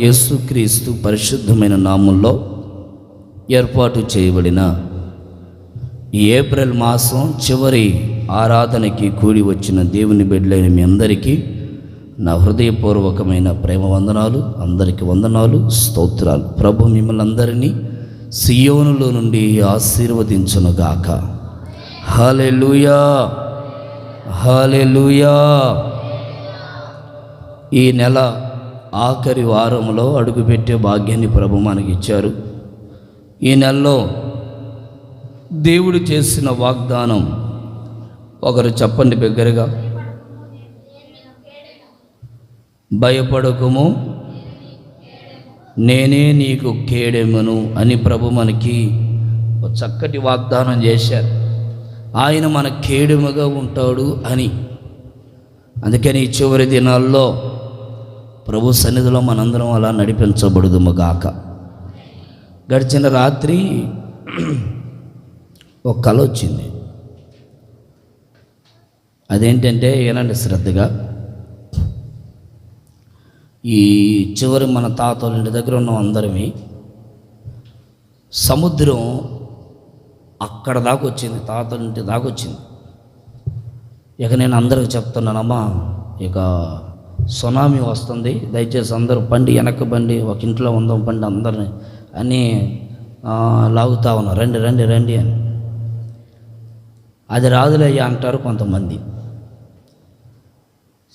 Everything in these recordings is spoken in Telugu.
యేసుక్రీస్తు పరిశుద్ధమైన నామంలో ఏర్పాటు చేయబడిన ఈ ఏప్రిల్ మాసం చివరి ఆరాధనకి కూడి వచ్చిన దేవుని బిడ్డలైన మీ అందరికీ నా హృదయపూర్వకమైన ప్రేమ వందనాలు. అందరికీ వందనాలు, స్తోత్రాలు. ప్రభు మిమ్మల్ని అందరినీ సియోనులో నుండి ఆశీర్వదించునుగాక. హల్లెలూయా, హల్లెలూయా. ఈ నెల ఆఖరి వారంలో అడుగుపెట్టే భాగ్యాన్ని ప్రభు మనకి ఇచ్చారు. ఈ నెలలో దేవుడు చేసిన వాగ్దానం ఒకరు చెప్పండి బిగ్గరగా, భయపడకుము నేనే నీకు కేడెమను అని ప్రభు మనకి ఒక చక్కటి వాగ్దానం చేశారు. ఆయన మన కేడెముగా ఉంటాడు అని. అందుకని ఈ చివరి దినాల్లో ప్రభు సన్నిధిలో మనందరం అలా నడిపించబడుదుముగాక. గడిచిన రాత్రి ఒక కల వచ్చింది. అదేంటంటే ఏనండి శ్రద్ధగా, ఈ చివరి మన తాతల ఇంటి దగ్గర ఉన్న అందరమే సముద్రం అక్కడ దాకా వచ్చింది, తాతల ఇంటి దాకా వచ్చింది. ఇక నేను అందరికి చెప్తున్నానమ్మా, ఇక సునామీ వస్తుంది, దయచేసి అందరూ పండి వెనక్కి బండి, ఒక ఇంట్లో ఉందాం పండి అందరిని అని లాగుతా ఉన్నారు, రండి రండి రండి అని. అది రాదులయ్యా అంటారు కొంతమంది.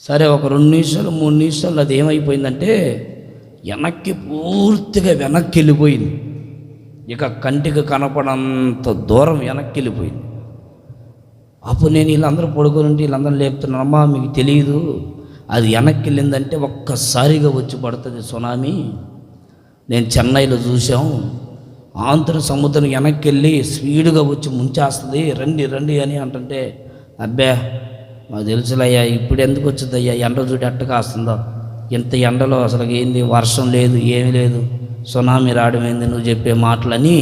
సరే, ఒక 2 నిమిషాలు 3 నిమిషాలు అది ఏమైపోయిందంటే వెనక్కి పూర్తిగా వెనక్కి వెళ్ళిపోయింది. ఇక కంటికి కనపడంత దూరం వెనక్కి వెళ్ళిపోయింది. అప్పుడు నేను వీళ్ళందరూ పడుకొని ఉంటే వీళ్ళందరూ లేపుతున్నాను, అమ్మా మీకు తెలియదు, అది వెనక్కి వెళ్ళిందంటే ఒక్కసారిగా వచ్చి పడుతుంది సునామీ. నేను చెన్నైలో చూసాం, ఆంధ్ర సముద్రం వెనక్కి వెళ్ళి స్పీడ్గా వచ్చి ముంచేస్తుంది, రండి రండి అని అంటుంటే, అబ్బే మాకు తెలుసులయ్యా, ఇప్పుడు ఎందుకు వచ్చిందయ్యా, ఎండ చూడు ఎట్ట కాస్తుందో, ఇంత ఎండలో అసలు ఏంది, వర్షం లేదు ఏమీ లేదు, సునామీ రావడం ఏంది నువ్వు చెప్పే మాటలని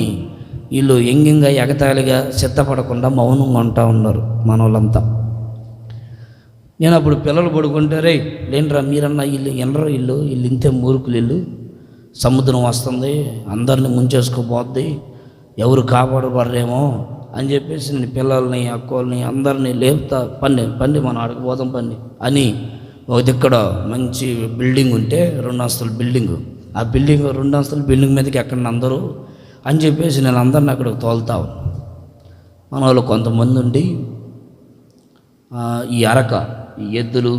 వీళ్ళు ఎంగింగా ఎగతాళిగా సిద్ధపడకుండా మౌనంగా ఉంటా ఉన్నారు మన వాళ్ళంతా. నేను అప్పుడు పిల్లలు పడుకుంటే, రే లేనరా మీరన్నా ఇల్లు ఎనరా ఇల్లు ఇంతే మూర్ఖులు ఇల్లు, సముద్రం వస్తుంది అందరిని ముంచేసుకోపోద్ది, ఎవరు కాపాడబడరేమో అని చెప్పేసి నేను పిల్లల్ని అక్కోల్ని అందరినీ లేపుతా, పండి మనం ఆడికి పోదాం పండి అని. ఒక దిక్కడ మంచి బిల్డింగ్ ఉంటే 2 అంతస్తుల బిల్డింగు, ఆ బిల్డింగ్ 2 అంతస్తుల బిల్డింగ్ మీదకి ఎక్కండి అందరూ అని చెప్పేసి నేను అందరిని అక్కడికి తోలుతాను. మన వాళ్ళు కొంతమంది ఉండి ఈ అరక ఈ ఎద్దులు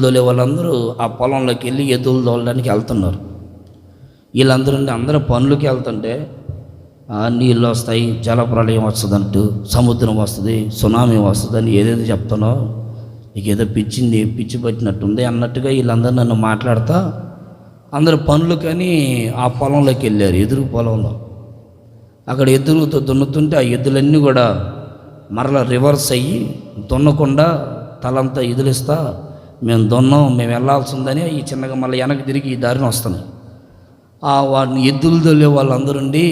తోలే వాళ్ళందరూ ఆ పొలంలోకి వెళ్ళి ఎద్దులు తోలడానికి వెళ్తున్నారు. వీళ్ళందరూ అందరూ పనులకి వెళ్తుంటే నీళ్ళు వస్తాయి, జలప్రళయం వస్తుందంటూ, సముద్రం వస్తుంది, సునామీ వస్తుందని ఏదేదో చెప్తున్నావు, నీకు ఏదో పిచ్చి పట్టినట్టుంది అన్నట్టుగా వీళ్ళందరూ నన్ను మాట్లాడతా అందరూ పనులకని ఆ పొలంలోకి వెళ్ళారు. ఎదురు పొలంలో అక్కడ ఎద్దులతో దున్నుతుంటే ఆ ఎద్దులన్నీ కూడా మరలా రివర్స్ అయ్యి దున్నకుండా తలంతా ఎదులిస్తా, మేము దున్నాం మేము వెళ్ళాల్సిందని ఈ చిన్నగా మళ్ళీ వెనక్కి తిరిగి ఈ దారిని వస్తున్నాయి. వాడిని ఎద్దులు తొలే వాళ్ళందరుండి,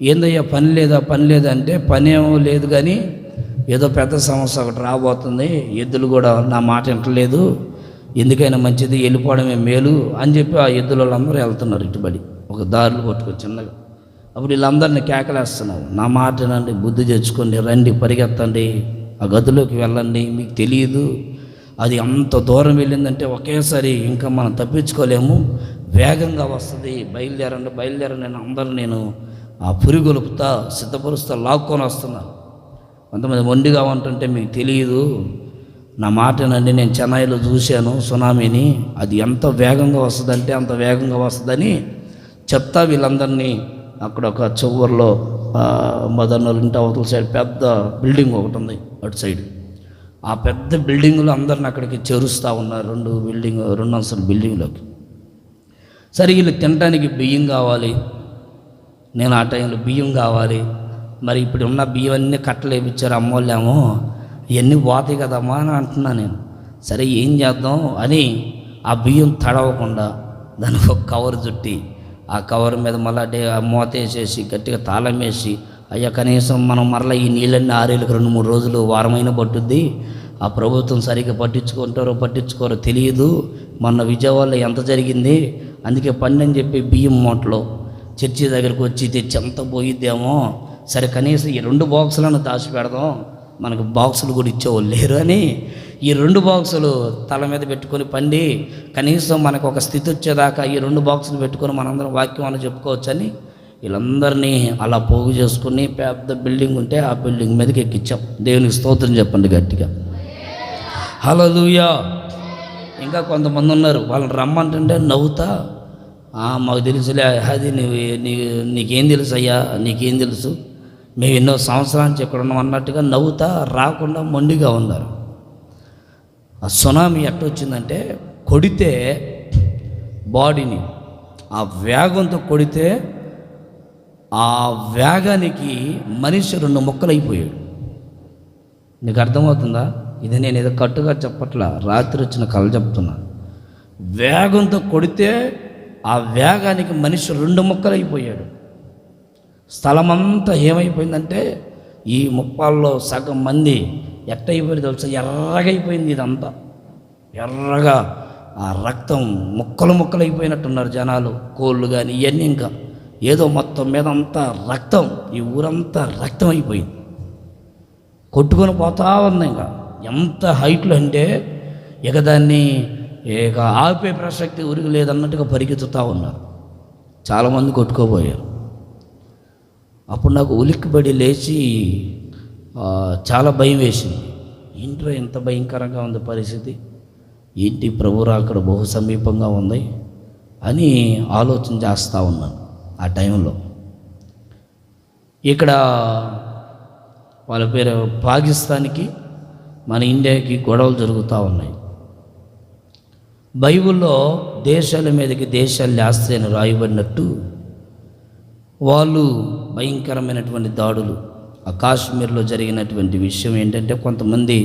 ఏందయ్యా పని లేదా అంటే పనేమో లేదు కానీ ఏదో పెద్ద సమస్య ఒకటి రాబోతుంది, ఎద్దులు కూడా నా మాట వింటలేదు, ఎందుకైనా మంచిది వెళ్ళిపోవడమే మేలు అని చెప్పి ఆ ఎద్దుల వాళ్ళందరూ వెళ్తున్నారు ఇటుబడి ఒక దారులు కొట్టుకొని చిన్నగా. అప్పుడు వీళ్ళందరినీ కేకలేస్తున్నారు, నా మాటనండి, బుద్ధి తెచ్చుకోండి, రండి పరిగెత్తండి, ఆ గదిలోకి వెళ్ళండి, మీకు తెలియదు అది అంత దూరం వెళ్ళిందంటే ఒకేసారి ఇంకా మనం తప్పించుకోలేము, వేగంగా వస్తుంది, బయలుదేరండి నేను అందరూ నేను ఆ పురిగొలుపుతా సిద్ధపరుస్తా లాక్కొని వస్తున్నాను. కొంతమంది మొండిగా ఉంటుంటే మీకు తెలియదు, నా మాటనండి, నేను చెన్నైలో చూశాను సునామీని, అది ఎంత వేగంగా వస్తుందంటే అంత వేగంగా వస్తుందని చెప్తా వీళ్ళందరినీ. అక్కడ ఒక చివరిలో మదనోళ్ళ ఇంటి అవతల సైడ్ పెద్ద బిల్డింగ్ ఒకటి ఉంది అటు సైడ్, ఆ పెద్ద బిల్డింగ్లో అందరిని అక్కడికి చేరుస్తూ ఉన్నారు, 2 అంతస్తుల బిల్డింగ్లోకి. సరే వీళ్ళు తినడానికి బియ్యం కావాలి, నేను ఆ టైంలో బియ్యం కావాలి, మరి ఇప్పుడు ఉన్న బియ్యం అన్నీ కట్టలు వేయించారు అమ్మోళ్ళేమో, ఇవన్నీ పోతాయి కదమ్మా అని అంటున్నా నేను. సరే ఏం చేద్దాం అని ఆ బియ్యం తడవకుండా దానికి ఒక కవర్ చుట్టి ఆ కవర్ మీద మళ్ళీ మూత వేసేసి గట్టిగా తాళం వేసి, అయ్యా కనీసం మనం మరలా ఈ నీళ్ళన్నీ ఆరేళ్ళకి 2-3 రోజులు వారమైన పట్టుద్ది, ఆ ప్రభుత్వం సరిగ్గా పట్టించుకోరో తెలియదు. మొన్న విజయవాడలో ఎంత జరిగింది, అందుకే అని చెప్పి బియ్యం మూటలో చర్చి దగ్గరకు వచ్చి తెచ్చి ఎంత పోయిద్దేమో, సరే కనీసం ఈ 2 బాక్సులను దాచి పెడదాం, మనకు బాక్సులు కూడా ఇచ్చేవాళ్ళు లేరు అని ఈ 2 బాక్సులు తల మీద పెట్టుకొని పండి కనీసం మనకు ఒక స్థితి వచ్చేదాకా ఈ 2 బాక్సులు పెట్టుకొని మనందరం వాక్యం అని చెప్పుకోవచ్చని వీళ్ళందరినీ అలా పోగు చేసుకుని పెద్ద బిల్డింగ్ ఉంటే ఆ బిల్డింగ్ మీదకి ఎక్కించాం. దేవునికి స్తోత్రం చెప్పండి గట్టిగా, హల్లెలూయా. ఇంకా కొంతమంది ఉన్నారు, వాళ్ళని రమ్మంటుంటే నవ్వుతా, మాకు తెలుసులే, అది నీకేం తెలుసు అయ్యా, నీకేం తెలుసు, మేము ఎన్నో సంవత్సరాల నుంచి ఇక్కడ ఉన్నాం అన్నట్టుగా నవ్వుతా రాకుండా మొండిగా ఉన్నారు. ఆ సునామీ ఎట్టొచ్చిందంటే కొడితే బాడీని ఆ వేగంతో కొడితే ఆ వేగానికి మనిషి 2 ముక్కలైపోయాడు. నీకు అర్థమవుతుందా? ఇది నేను ఏదో కట్టుగా చెప్పట్లా, రాత్రి వచ్చిన కళ చెప్తున్నా. వేగంతో కొడితే ఆ వేగానికి మనిషి 2 ముక్కలైపోయాడు. స్థలమంతా ఏమైపోయిందంటే ఈ ముప్పాల్లో సగం మంది ఎట్టయిపోయింది తెలుసా, ఎర్రగైపోయింది. ఇదంతా ఎర్రగా ఆ రక్తం ముక్కలైపోయినట్టున్నారు జనాలు, కోళ్ళు కానీ ఇవన్నీ. ఇంకా ఏదో మొత్తం మీద అంతా రక్తం, ఈ ఊరంతా రక్తం అయిపోయింది, కొట్టుకొని పోతా ఉంది. ఇంకా ఎంత హైట్లో అంటే ఇక దాన్ని ఇక ఆపే ప్రసక్తి ఊరికి లేదన్నట్టుగా పరిగెత్తుతూ ఉన్నారు, చాలామంది కొట్టుకోబోయారు. అప్పుడు నాకు ఉలిక్కిపడి లేచి చాలా భయం వేసింది. ఏంట్రా ఎంత భయంకరంగా ఉంది పరిస్థితి, ఏంటి ప్రభు రాకడ బహు సమీపంగా ఉంది అని ఆలోచన చేస్తూ ఉన్నాను. ఆ టైంలో ఇక్కడ వాళ్ళ పేరు పాకిస్తాన్కి మన ఇండియాకి గొడవలు జరుగుతూ ఉన్నాయి. బైబిల్లో దేశాల మీదకి దేశాలు లేస్తాయని రాయబడినట్టు వాళ్ళు భయంకరమైనటువంటి దాడులు. ఆ కాశ్మీర్లో జరిగినటువంటి విషయం ఏంటంటే, కొంతమంది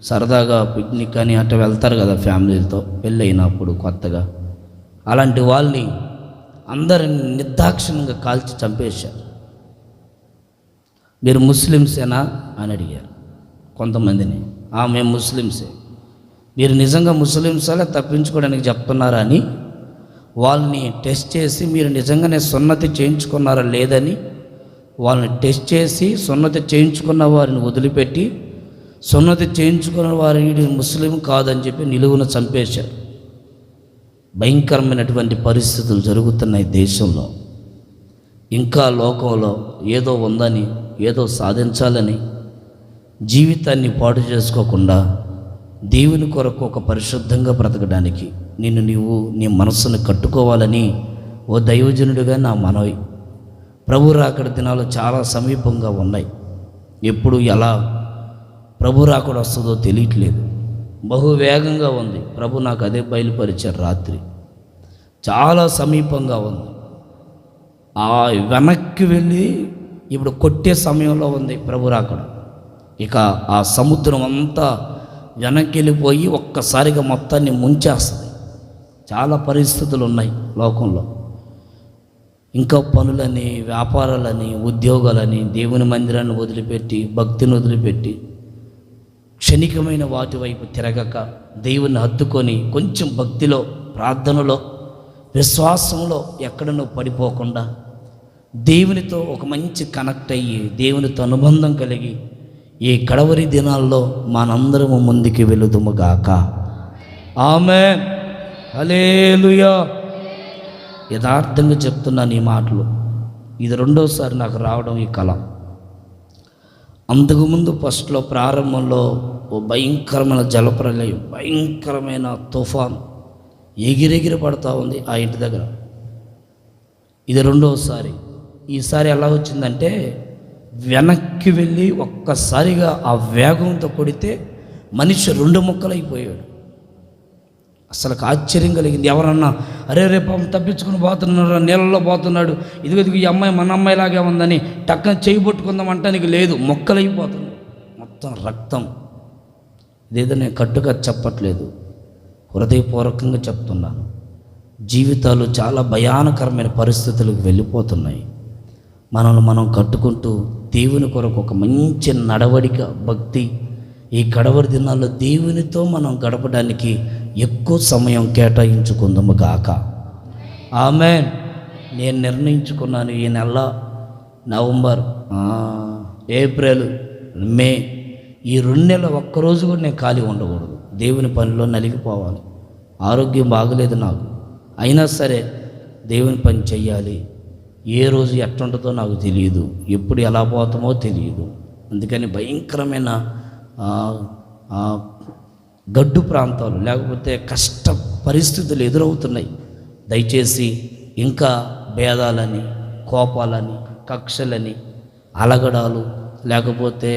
సరదాగా పిక్నిక్ అని అట్లా వెళ్తారు కదా ఫ్యామిలీలతో, పెళ్ళైనప్పుడు కొత్తగా, అలాంటి వాళ్ళని అందరిని నిర్దాక్షిణ్యంగా కాల్చి చంపేశారు. మీరు ముస్లిమ్సేనా అని అడిగారు కొంతమందిని. మేము ముస్లిమ్సే. మీరు నిజంగా ముస్లిమ్సాలే తప్పించుకోవడానికి చెప్తున్నారా అని వాళ్ళని టెస్ట్ చేసి, మీరు నిజంగానే సున్నతి చేయించుకున్నారా లేదని వాళ్ళని టెస్ట్ చేసి, సున్నతి చేయించుకున్న వారిని వదిలిపెట్టి, సున్నతి చేయించుకున్న వారిని ముస్లిం కాదని చెప్పి నిలువున చంపేశారు. భయంకరమైనటువంటి పరిస్థితులు జరుగుతున్నాయి దేశంలో. ఇంకా లోకంలో ఏదో ఉందని, ఏదో సాధించాలని జీవితాన్ని పాడు చేసుకోకుండా దేవుని కొరకు ఒక పరిశుద్ధంగా బ్రతకడానికి నీవు నీ మనస్సును కట్టుకోవాలని ఓ దైవజనుడిగా నా మనవి. ప్రభు రాకడ దినాలు చాలా సమీపంగా ఉన్నాయి. ఎప్పుడు ఎలా ప్రభు రాకడ వస్తుందో తెలియట్లేదు, బహు వేగంగా ఉంది. ప్రభు నాకు అదే బయలుపరిచారు రాత్రి, చాలా సమీపంగా ఉంది. వెనక్కి వెళ్ళి ఇప్పుడు కొట్టే సమయంలో ఉంది ప్రభు రాకడ. ఇక ఆ సముద్రం అంతా వెనక్కి వెళ్ళిపోయి ఒక్కసారిగా మొత్తాన్ని ముంచేస్తుంది. చాలా పరిస్థితులు ఉన్నాయి లోకంలో. ఇంకా పనులని, వ్యాపారాలని, ఉద్యోగాలని, దేవుని మందిరాన్ని వదిలిపెట్టి, భక్తిని వదిలిపెట్టి, క్షణికమైన వాటి వైపు తిరగక దేవుని హత్తుకొని కొంచెం భక్తిలో, ప్రార్థనలో, విశ్వాసంలో ఎక్కడనో పడిపోకుండా దేవునితో ఒక మంచి కనెక్ట్ అయ్యి, దేవునితో అనుబంధం కలిగి ఈ కడవరి దినాల్లో మనందరము ముందుకు వెళుదుముగాక. ఆమేన్, హల్లెలూయా. యథార్థంగా చెప్తున్నాను ఈ మాటలు. ఇది 2వసారి నాకు రావడం ఈ కళ. అంతకుముందు ఫస్ట్లో ప్రారంభంలో ఓ భయంకరమైన జలప్రలయం, భయంకరమైన తుఫాన్ ఎగిరెగిరి పడుతూ ఉంది ఆ ఇంటి దగ్గర. ఇది 2వసారి. ఈసారి ఎలా వచ్చిందంటే, వెనక్కి వెళ్ళి ఒక్కసారిగా ఆ వేగంతో కొడితే మనిషి 2 ముక్కలైపోయాడు. అసలు ఆశ్చర్యం కలిగింది. ఎవరన్నా అరే రేపు తప్పించుకుని పోతున్నాడు, నీళ్ళలో పోతున్నాడు, ఇదిగో ఈ అమ్మాయి మన అమ్మాయిలాగే ఉందని టక్కన చేయి పట్టుకుందాం అంటానికి లేదు, మొక్కలైపోతుంది మొత్తం రక్తం. ఇదేదో నేను కట్టుగా చెప్పట్లేదు, హృదయపూర్వకంగా చెప్తున్నాను. జీవితాలు చాలా భయానకరమైన పరిస్థితులకు వెళ్ళిపోతున్నాయి. మనల్ని మనం కట్టుకుంటూ దేవుని కొరకు ఒక మంచి నడవడిక, భక్తి, ఈ కడవరి దినాల్లో దేవునితో మనం గడపడానికి ఎక్కువ సమయం కేటాయించుకుందాము గాక. ఆమేన్. నేను నిర్ణయించుకున్నాను, ఈ నెల నవంబర్, ఏప్రిల్, మే, ఈ 2 నెలలు ఒక్కరోజు కూడా నేను ఖాళీ ఉండకూడదు. దేవుని పనిలో నలిగిపోవాలి. ఆరోగ్యం బాగలేదు నాకు, అయినా సరే దేవుని పని చెయ్యాలి. ఏ రోజు ఎట్టుంటుందో నాకు తెలియదు, ఎప్పుడు ఎలా పోతామో తెలియదు. అందుకని భయంకరమైన గడ్డు ప్రాంతాలు లేకపోతే కష్ట పరిస్థితులు ఎదురవుతున్నాయి. దయచేసి ఇంకా భేదాలని, కోపాలని, కక్షలని, అలగడాలు లేకపోతే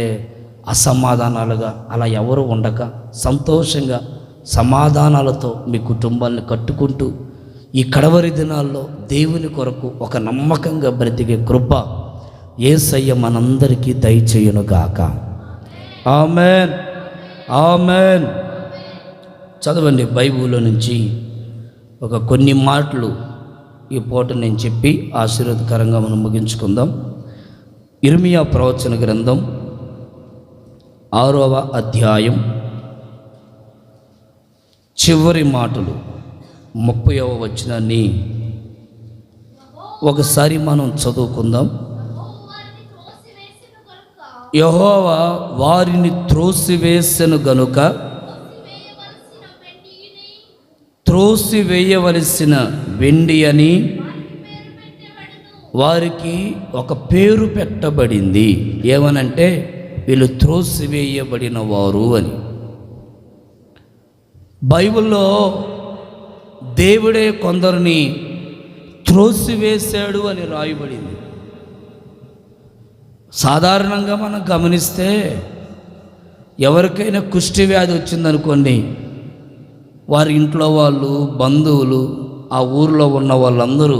అసమాధానాలుగా అలా ఎవరు ఉండక సంతోషంగా సమాధానాలతో మీ కుటుంబాన్ని కట్టుకుంటూ ఈ కడవరి దినాల్లో దేవుని కొరకు ఒక నమ్మకంగా బ్రతికే కృప యేసయ్య మనందరికీ దయచేయును గాక. ఆమేన్, ఆమేన్. చదవండి బైబిల్లో నుంచి ఒక కొన్ని మాటలు ఈ పూట నేను చెప్పి ఆశీర్వాదకరంగా మనం ముగించుకుందాం. ఇర్మియా ప్రవచన గ్రంథం 6వ అధ్యాయం చివరి మాటలు 30వ వచనాన్ని ఒకసారి మనం చదువుకుందాం. యెహోవా వారిని త్రోసివేసెను గనుక త్రోసివేయవలసిన వెండి అని వారికి ఒక పేరు పెట్టబడింది. ఏమనంటే వీళ్ళు త్రోసివేయబడిన వారు అని. బైబిల్లో దేవుడే కొందరిని త్రోసివేశాడు అని రాయబడింది. సాధారణంగా మనం గమనిస్తే ఎవరికైనా కుష్టి వ్యాధి వచ్చిందనుకోండి, వారి ఇంట్లో వాళ్ళు, బంధువులు, ఆ ఊరిలో ఉన్న వాళ్ళందరూ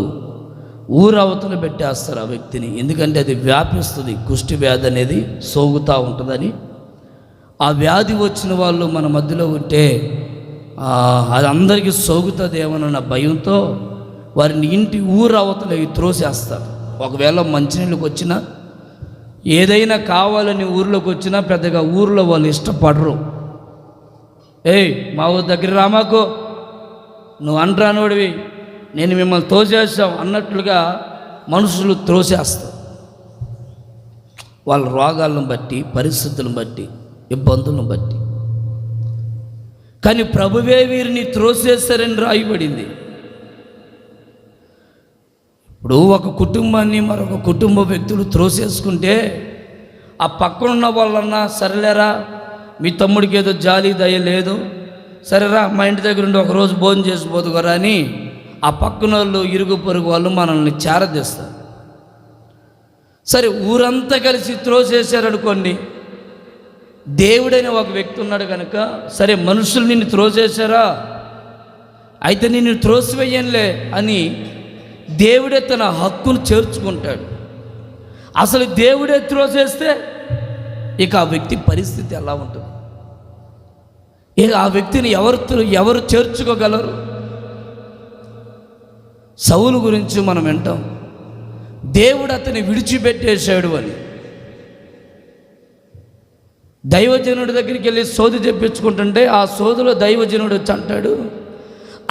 ఊరు అవతల పెట్టేస్తారు ఆ వ్యక్తిని. ఎందుకంటే అది వ్యాపిస్తుంది, కుష్టి వ్యాధి అనేది సోగుతూ ఉంటుందని. ఆ వ్యాధి వచ్చిన వాళ్ళు మన మధ్యలో ఉంటే అది అందరికీ సోగుతుందేమోనన్న భయంతో వారిని ఇంటి ఊరు అవతల త్రోసేస్తారు. ఒకవేళ మంచినీళ్ళకి వచ్చినా ఏదైనా కావాలని ఊర్లోకి వచ్చినా పెద్దగా ఊర్లో వాళ్ళు ఇష్టపడరు. ఏయ్ మా ఊరి దగ్గర రామాకు, నువ్వు అంటరానోడివి, నేను మిమ్మల్ని తోసేస్తాం అన్నట్లుగా మనుషులు త్రోసేస్తారు. వాళ్ళ రోగాలను బట్టి, పరిస్థితులను బట్టి, ఇబ్బందులను బట్టి. కానీ ప్రభువే వీరిని త్రోసేస్తారని రాయబడింది. ఇప్పుడు ఒక కుటుంబాన్ని మరొక కుటుంబ వ్యక్తులు త్రోసేసుకుంటే ఆ పక్కనున్న వాళ్ళన్నా సరేలేరా, మీ తమ్ముడికి ఏదో జాలి దయ లేదు, సరేరా మా ఇంటి దగ్గర ఉండి ఒకరోజు భోజనం చేసిపోదుగరా అని ఆ పక్కన వాళ్ళు, ఇరుగు పొరుగు వాళ్ళు మనల్ని చేరదీస్తారు. సరే ఊరంతా కలిసి త్రోసేశారనుకోండి, దేవుడైన ఒక వ్యక్తి ఉన్నాడు కనుక సరే మనుషులు నిన్ను త్రోసేశారా, అయితే నిన్ను త్రోసివేయంలే అని దేవుడే తన హక్కును చేర్చుకుంటాడు. అసలు దేవుడే త్రోసేస్తే ఇక ఆ వ్యక్తి పరిస్థితి ఎలా ఉంటుంది? ఇక ఆ వ్యక్తిని ఎవరు చేర్చుకోగలరు? సౌలు గురించి మనం వింటాం, దేవుడు అతన్ని విడిచిపెట్టేశాడు అని. దైవజనుడి దగ్గరికి వెళ్ళి సోది చెప్పించుకుంటుంటే ఆ సోదిలో దైవజనుడు వచ్చి అంటాడు,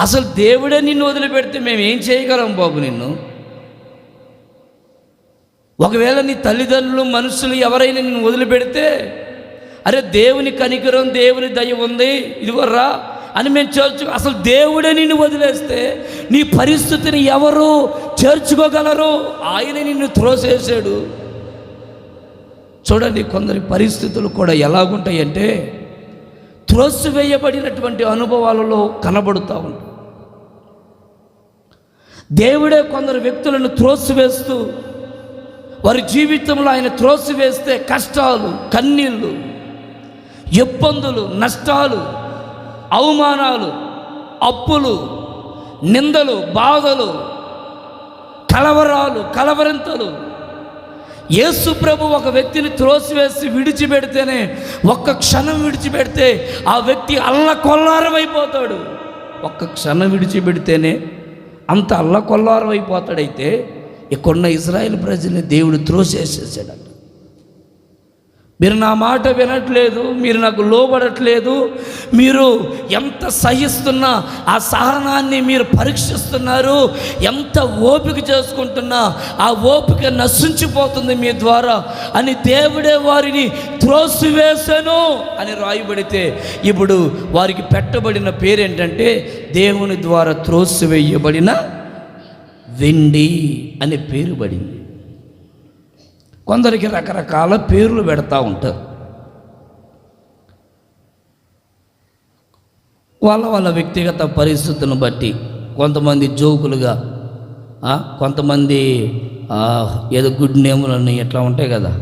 అసలు దేవుడే నిన్ను వదిలిపెడితే మేము ఏం చేయగలం బాబు నిన్ను? ఒకవేళ నీ తల్లిదండ్రులు, మనుషులు ఎవరైనా నిన్ను వదిలిపెడితే, అరే దేవుని కనికరం, దేవుని దయ ఉంది, ఇదిగోర్రా అని మేము అసలు దేవుడే నిన్ను వదిలేస్తే నీ పరిస్థితిని ఎవరు చేర్చుకోగలరు? ఆయన నిన్ను త్రోసేసాడు. చూడండి, కొందరి పరిస్థితులు కూడా ఎలాగుంటాయంటే త్రోసివేయబడినటువంటి అనుభవాలలో కనబడుతూ ఉంటాయి. దేవుడే కొందరు వ్యక్తులను త్రోసివేస్తూ వారి జీవితంలో ఆయన త్రోసివేస్తే కష్టాలు, కన్నీళ్ళు, ఇబ్బందులు, నష్టాలు, అవమానాలు, అప్పులు, నిందలు, బాధలు, కలవరాలు, కలవరింతలు. యేసు ప్రభు ఒక వ్యక్తిని త్రోసివేసి విడిచిపెడితేనే, ఒక్క క్షణం విడిచిపెడితే ఆ వ్యక్తి అల్లకొల్లారమైపోతాడు. ఒక్క క్షణం విడిచిపెడితేనే అంత అల్లకొల్లారమైపోతాడైతే ఇక్కడున్న ఇజ్రాయేల్ ప్రజల్ని దేవుడు త్రోసేసేసాడట. మీరు నా మాట వినట్లేదు, మీరు నాకు లోబడట్లేదు, మీరు ఎంత సహిస్తున్నా ఆ సహనాన్ని మీరు పరీక్షిస్తున్నారు, ఎంత ఓపిక చేసుకుంటున్నా ఆ ఓపిక నశించిపోతుంది మీ ద్వారా అని దేవుడే వారిని త్రోసివేసెను అని రాయబడితే, ఇప్పుడు వారికి పెట్టబడిన పేరేంటంటే దేవుని ద్వారా త్రోసివేయబడిన వెండి అనే పేరు పడింది. కొందరికి రకరకాల పేర్లు పెడతా ఉంటారు. వాళ్ళ వ్యక్తిగత పరిస్థితులను బట్టి కొంతమంది జోకులుగా, కొంతమంది ఏదో గుడ్ నేములని ఎట్లా ఉంటాయి కదా,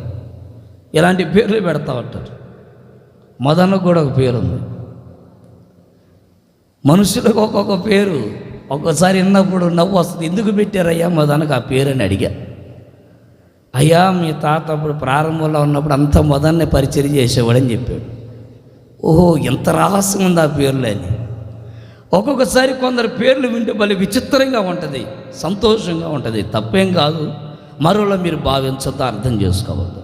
ఇలాంటి పేర్లు పెడతా ఉంటారు. మదనకు కూడా ఒక పేరు ఉంది. మనుషులకు ఒక్కొక్క పేరు ఒక్కోసారి విన్నప్పుడు నవ్వు వస్తుంది. ఎందుకు పెట్టారయ్యా మదనకు ఆ పేరు అని అడిగా. అయ్యా మీ తాత అప్పుడు ప్రారంభంలో ఉన్నప్పుడు అంత మొదన్నే పరిచయం చేసేవాడని చెప్పాడు. ఓహో ఎంత రహస్యం ఉంది ఆ పేర్లు అని. ఒక్కొక్కసారి కొందరు పేర్లు వింటే భలే విచిత్రంగా ఉంటుంది, సంతోషంగా ఉంటుంది, తప్పేం కాదు. మరోలా మీరు భావించొద్దు, అర్థం చేసుకోవద్దు.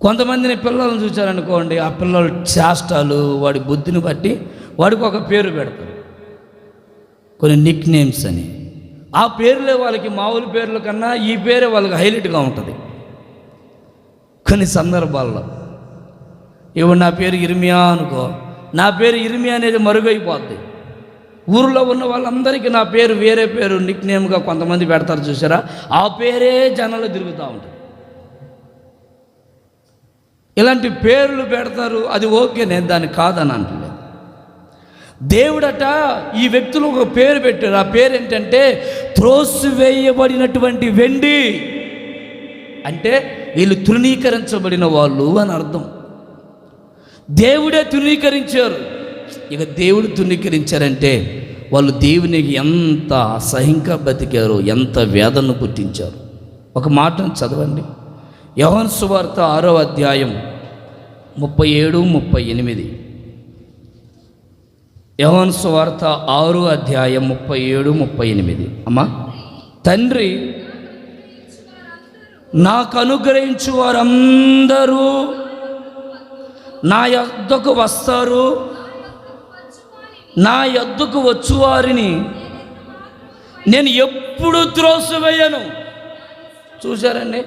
కొంతమందిని పిల్లలను చూశారనుకోండి, ఆ పిల్లల చేష్టాలు వాడి బుద్ధిని బట్టి వాడికి ఒక పేరు పెడతారు, కొన్ని నిక్ నేమ్స్ అని. ఆ పేర్లే వాళ్ళకి మామూలు పేర్ల కన్నా ఈ పేరే వాళ్ళకి హైలైట్గా ఉంటుంది కొన్ని సందర్భాల్లో. ఇప్పుడు నా పేరు ఇర్మియా అనుకో, నా పేరు ఇర్మియా అనేది మరుగైపోద్ది. ఊరిలో ఉన్న వాళ్ళందరికీ నా పేరు వేరే పేరు నిక్ నేమ్గా కొంతమంది పెడతారు చూసారా, ఆ పేరే జనాలు తిరుగుతూ ఉంటుంది. ఇలాంటి పేర్లు పెడతారు, అది ఓకే, నేను దాన్ని కాదని అంటలేదు. దేవుడట ఈ వ్యక్తులు ఒక పేరు పెట్టారు. ఆ పేరు ఏంటంటే త్రోసివేయబడినటువంటి వెండి. అంటే వీళ్ళు తృణీకరించబడిన వాళ్ళు అని అర్థం. దేవుడే తృణీకరించారు. ఇక దేవుడు తృణీకరించారంటే వాళ్ళు దేవునికి ఎంత అసహ్యంగా బతికారు, ఎంత వేదన పుట్టించారు. ఒక మాటను చదవండి, యోహాను సువార్త 6వ అధ్యాయం 37, 38. యోహాను సువార్త 6 అధ్యాయం 37, 38. అమ్మా, తండ్రి నాకు అనుగ్రహించు వారందరూ నా యొద్దకు వస్తారు, నా యొద్దకు వచ్చువారిని నేను ఎప్పుడు త్రోసివేయను. చూశారండి,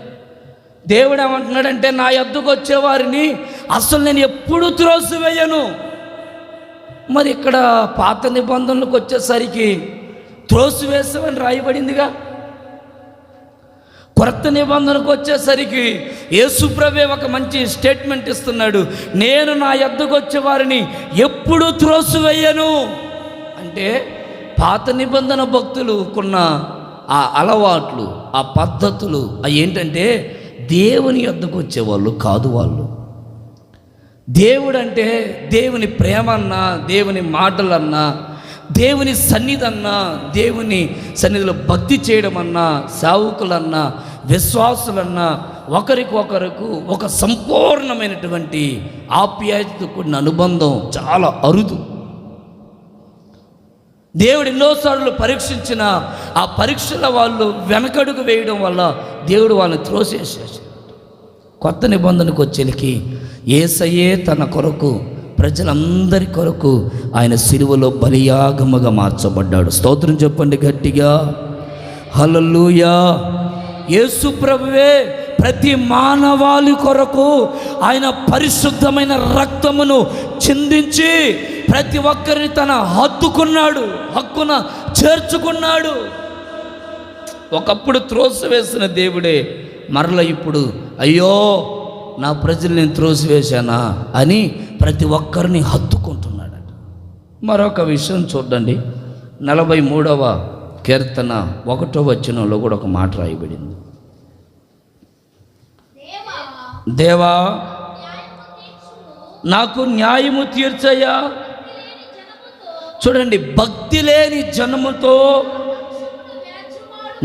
దేవుడు ఏమంటున్నాడంటే నా యొద్దకు వచ్చేవారిని అసలు నేను ఎప్పుడు త్రోసివేయను. మరి ఇక్కడ పాత నిబంధనలకు వచ్చేసరికి త్రోసివేసామని రాయబడిందిగా. కొత్త నిబంధనకు వచ్చేసరికి యేసుప్రభువే ఒక మంచి స్టేట్మెంట్ ఇస్తున్నాడు, నేను నా యొద్దకు వచ్చే వారిని ఎప్పుడు త్రోసివేయను. అంటే పాత నిబంధన భక్తులుకున్న ఆ అలవాట్లు, ఆ పద్ధతులు అవి ఏంటంటే దేవుని యొద్దకు వచ్చేవాళ్ళు కాదు. వాళ్ళు దేవుడు అంటే దేవుని ప్రేమన్నా, దేవుని మాటలన్నా, దేవుని సన్నిధన్నా, దేవుని సన్నిధిలో భక్తి చేయడం అన్నా, సేవకులన్నా, విశ్వాసులన్నా ఒకరికొకరకు ఒక సంపూర్ణమైనటువంటి ఆప్యాయతతో కూడిన అనుబంధం చాలా అరుదు. దేవుడు ఎన్నోసార్లు పరీక్షించిన ఆ పరీక్షల వాళ్ళు వెనకడుగు వేయడం వల్ల దేవుడు వాళ్ళని త్రోసేసేసాడు. కొత్త నిబంధనకు వచ్చేకి యేసయ్యే తన కొరకు, ప్రజలందరి కొరకు ఆయన సిలువలో బలియాగముగా మార్చబడ్డాడు. స్తోత్రం చెప్పండి గట్టిగా, హల్లెలూయా. యేసు ప్రభువే ప్రతి మానవాళి కొరకు ఆయన పరిశుద్ధమైన రక్తమును చిందించి ప్రతి ఒక్కరిని తన హక్కున చేర్చుకున్నాడు. ఒకప్పుడు త్రోసివేసిన దేవుడే మరల ఇప్పుడు అయ్యో నా ప్రజలు నేను త్రోసివేశానా అని ప్రతి ఒక్కరిని హత్తుకుంటున్నాడు. మరొక విషయం చూడండి, 43వ కీర్తన 1వ వచనంలో కూడా ఒక మాట రాయబడింది. దేవా నాకు న్యాయము తీర్చయ్యా. చూడండి, భక్తి లేని జనముతో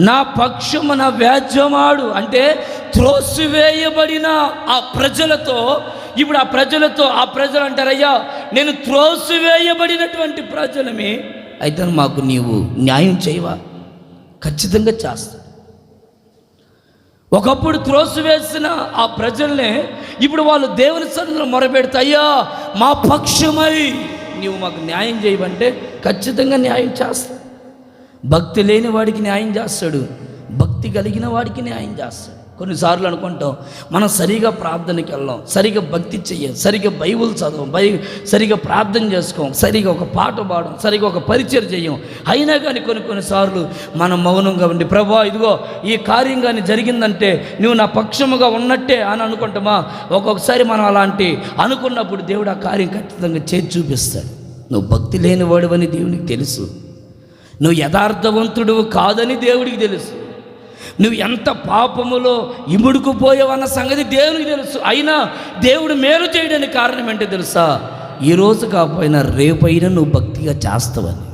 నా పక్షమున వ్యాజ్యమాడు. అంటే త్రోసివేయబడిన ఆ ప్రజలతో, ఇప్పుడు ఆ ప్రజలు అంటారయ్యా నేను త్రోసివేయబడినటువంటి ప్రజలమే, అయితే మాకు నీవు న్యాయం చేయవా? ఖచ్చితంగా చేస్తా. ఒకప్పుడు త్రోసివేసిన ఆ ప్రజల్నే ఇప్పుడు వాళ్ళు దేవుని సన్నిధిలో మొరపెడితే, అయ్యా మా పక్షమై నీవు మాకు న్యాయం చేయమంటే ఖచ్చితంగా న్యాయం చేస్తాడు. భక్తి లేని వాడికి న్యాయం చేస్తాడు, భక్తి కలిగిన వాడికి న్యాయం చేస్తాడు. కొన్నిసార్లు అనుకుంటాం మనం సరిగా ప్రార్థనకి వెళ్ళాం, సరిగా భక్తి చెయ్యం, సరిగా బైబుల్ చదవం, సరిగా ప్రార్థన చేసుకోం, సరిగా ఒక పాట పాడం, సరిగా ఒక పరిచయం చెయ్యం. అయినా కానీ కొన్నిసార్లు మనం మౌనంగా ఉండి, ప్రభా ఇదిగో ఈ కార్యం కానీ జరిగిందంటే నువ్వు నా పక్షముగా ఉన్నట్టే అని అనుకుంటామా? ఒక్కొక్కసారి మనం అలాంటి అనుకున్నప్పుడు దేవుడు ఆ కార్యం ఖచ్చితంగా చేసి చూపిస్తాడు. నువ్వు భక్తి లేని వాడివని దేవునికి తెలుసు, నువ్వు యథార్థవంతుడు కాదని దేవుడికి తెలుసు, నువ్వు ఎంత పాపములో ఇముడుకుపోయావన్న సంగతి దేవునికి తెలుసు. అయినా దేవుడు మేలు చేయడానికి కారణం ఏంటో తెలుసా? ఈరోజు కాకపోయినా రేపైనా నువ్వు భక్తిగా చేస్తావని.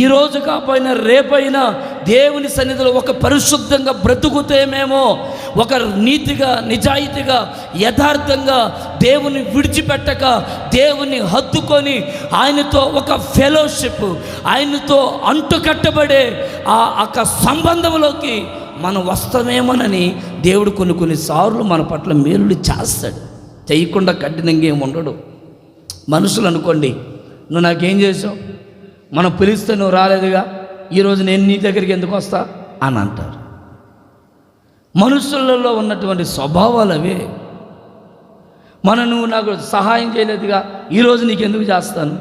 ఈరోజు కాకపోయినా రేపైనా దేవుని సన్నిధిలో ఒక పరిశుద్ధంగా బ్రతుకుతేమేమో, ఒక నీతిగా నిజాయితీగా యథార్థంగా దేవుని విడిచిపెట్టక దేవుని హత్తుకొని ఆయనతో ఒక ఫెలోషిప్, ఆయనతో అంటుకట్టబడే ఆ ఒక సంబంధంలోకి మనం వస్తామేమోనని దేవుడు కొన్నిసార్లు మన పట్ల మేలులు చేస్తాడు. చేయకుండా కఠినంగా ఏమి ఉండడు. మనుషులు అనుకోండి, నువ్వు నాకేం చేసావు, మనం పిలిస్తే నువ్వు రాలేదుగా, ఈరోజు నేను నీ దగ్గరికి ఎందుకు వస్తా అని అంటారు. మనుషులలో ఉన్నటువంటి స్వభావాలు అవే. నువ్వు నాకు సహాయం చేయలేదుగా, ఈరోజు నీకు ఎందుకు చేస్తాను,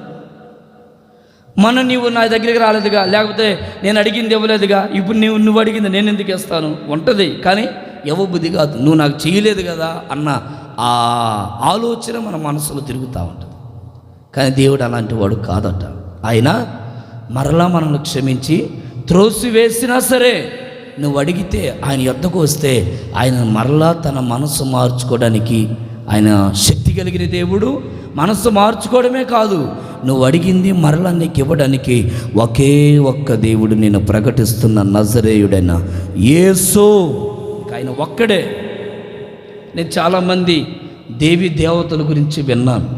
నీవు నా దగ్గరికి రాలేదుగా, లేకపోతే నేను అడిగింది ఇవ్వలేదుగా, ఇప్పుడు నువ్వు అడిగింది నేను ఎందుకు ఇస్తాను ఉంటుంది. కానీ ఇవ్వబుద్ధి కాదు, నువ్వు నాకు చేయలేదు కదా అన్న ఆ ఆలోచన మన మనసులో తిరుగుతూ ఉంటుంది. కానీ దేవుడు అలాంటి వాడు కాదట. ఆయన మరలా మనల్ని క్షమించి త్రోసివేసినా సరే నువ్వు అడిగితే ఆయన యొద్దకు వస్తే ఆయన మరలా తన మనసు మార్చుకోవడానికి ఆయన శక్తి కలిగిన దేవుడు. మనసు మార్చుకోవడమే కాదు, నువ్వు అడిగింది మరలా నీకు ఇవ్వడానికి ఒకే ఒక్క దేవుడు నేను ప్రకటిస్తున్న నజరేయుడైన యేసు, ఆయన ఒక్కడే. నేను చాలామంది దేవి దేవతల గురించి విన్నాను.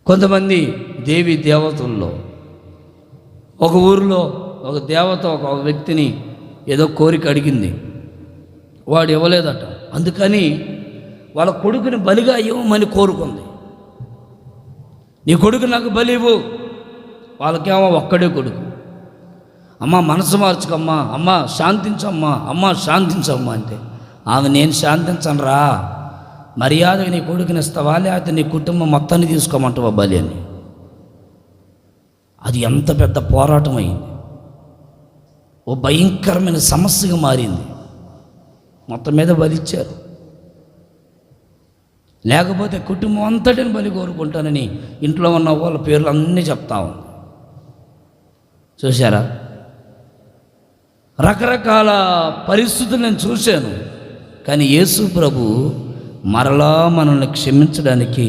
కొంతమంది దేవి దేవతల్లో ఒక ఊరిలో ఒక దేవత ఒక వ్యక్తిని ఏదో కోరిక అడిగింది, వాడు ఇవ్వలేదట. అందుకని వాళ్ళ కొడుకుని బలిగా ఇవ్వమని కోరుకుంది. నీ కొడుకు నాకు బలి ఇవ్వు. వాళ్ళకేమో ఒక్కడే కొడుకు. అమ్మ మనసు మార్చుకమ్మా, అమ్మ శాంతించమ్మా, అమ్మ శాంతించమ్మా అంటే ఆమె నేను శాంతించను రా, మర్యాదగా నీ కొడుకుని ఇస్తావా లేకపోతే నీ కుటుంబం మొత్తాన్ని తీసుకోమంటావా బలి అని. అది ఎంత పెద్ద పోరాటం అయింది, ఓ భయంకరమైన సమస్యగా మారింది. మొత్తం మీద బలిచ్చారు. లేకపోతే కుటుంబం అంతటిని బలి కోరుకుంటానని ఇంట్లో ఉన్న వాళ్ళ పేర్లు అన్నీ చెప్తా ఉంది. చూశారా? రకరకాల పరిస్థితులు నేను చూశాను. కానీ యేసు ప్రభు మరలా మనల్ని క్షమించడానికి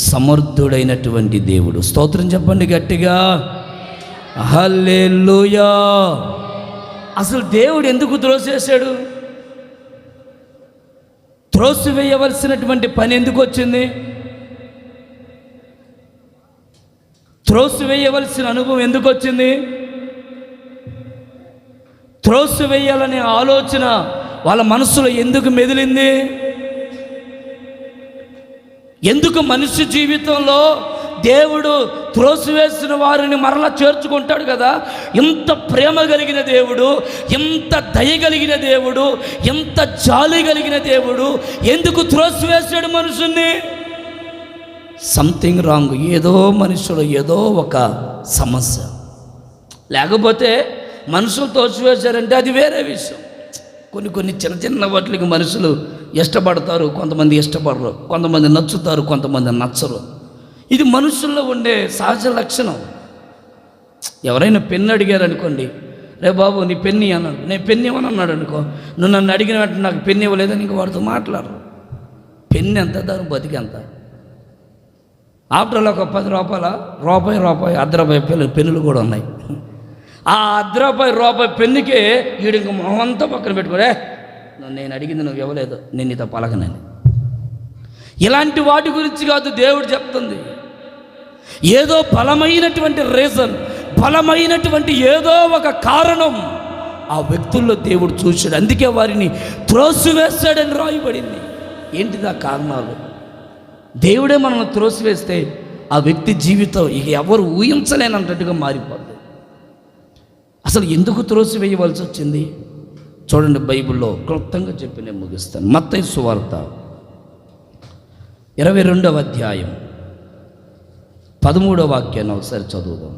సమర్థుడైనటువంటి దేవుడు. స్తోత్రం చెప్పండి గట్టిగా, హల్లెలూయా. అసలు దేవుడు ఎందుకు త్రోసేశాడు? త్రోసివేయవలసినటువంటి పని ఎందుకు వచ్చింది? త్రోసివేయవలసిన అనుభవం ఎందుకు వచ్చింది? త్రోసివేయాలనే ఆలోచన వాళ్ళ మనసులో ఎందుకు మెదిలింది? ఎందుకు మనిషి జీవితంలో దేవుడు త్రోసివేసిన వారిని మరలా చేర్చుకుంటాడు కదా? ఎంత ప్రేమ కలిగిన దేవుడు, ఎంత దయ కలిగిన దేవుడు, ఎంత జాలి కలిగిన దేవుడు ఎందుకు త్రోసివేశాడు మనుషుల్ని? Something wrong. ఏదో మనుషులు ఏదో ఒక సమస్య. లేకపోతే మనుషులు త్రోసివేశారంటే అది వేరే విషయం. కొన్ని చిన్న చిన్న వాటికి మనుషులు ఇష్టపడతారు, కొంతమంది ఇష్టపడరు, కొంతమంది నచ్చుతారు, కొంతమంది నచ్చరు. ఇది మనుషుల్లో ఉండే సహజ లక్షణం. ఎవరైనా పెన్ను అడిగారు అనుకోండి, రే బాబు నీ పెన్ను అన్నాడు, నేను పెన్ను ఇవ్వను అన్నాడు అనుకో, నువ్వు నన్ను అడిగిన వెంటనే నాకు పెన్ను ఇవ్వలేదని ఇంక వాడితో మాట్లాడరు. పెన్ను ఎంత, దాని బతికి ఎంత. ఆఫ్టర్ ఒక 10 రూపాయల రూపాయి ₹1 పెన్నులు కూడా ఉన్నాయి. ఆ ₹1 పెన్నుకే వీడు ఇంక మొహంతా పక్కన పెట్టుకోడే, నేను అడిగింది నువ్వు ఇవ్వలేదు, నేను నీతో పలకనని. ఇలాంటి వాటి గురించి కాదు దేవుడు చెప్తుంది. ఏదో బలమైనటువంటి రీజన్, బలమైనటువంటి ఏదో ఒక కారణం ఆ వ్యక్తుల్లో దేవుడు చూశాడు. అందుకే వారిని త్రోసివేశాడని రాయబడింది. ఏంటిది ఆ కారణాలు? దేవుడే మనల్ని త్రోసివేస్తే ఆ వ్యక్తి జీవితం ఇక ఎవరు ఊహించలేనంతట్టుగా మారిపోద్ది. అసలు ఎందుకు త్రోసివేయవలసి వచ్చింది? చూడండి, బైబిల్లో క్లుప్తంగా చెప్పి నేను ముగిస్తాను. మత్తయి సువార్త 22వ అధ్యాయం 13వ వాక్యాన్ని ఒకసారి చదువుదాం.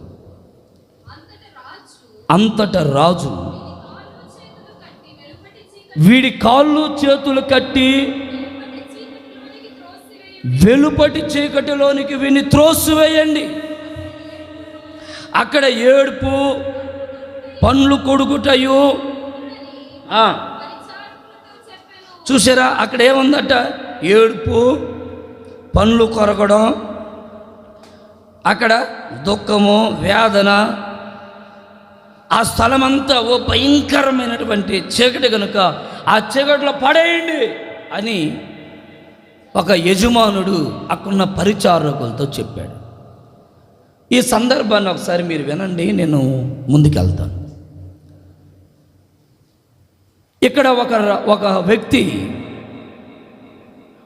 అంతట రాజు వీడి కాళ్ళు చేతులు కట్టి వెలుపటి చీకటిలోనికి వీని త్రోసివేయండి. అక్కడ ఏడుపు, పండ్లు కొడుకుటయు. చూసారా, అక్కడ ఏముందట? ఏడుపు, పండ్లు కొరకడం, అక్కడ దుఃఖము, వేదన. ఆ స్థలమంతా ఓ భయంకరమైనటువంటి చీకటి కనుక ఆ చీకటిలో పడేయండి అని ఒక యజమానుడు అక్కడున్న పరిచారకులతో చెప్పాడు. ఈ సందర్భాన్ని ఒకసారి మీరు వినండి, నేను ముందుకెళ్తాను. ఇక్కడ ఒక వ్యక్తి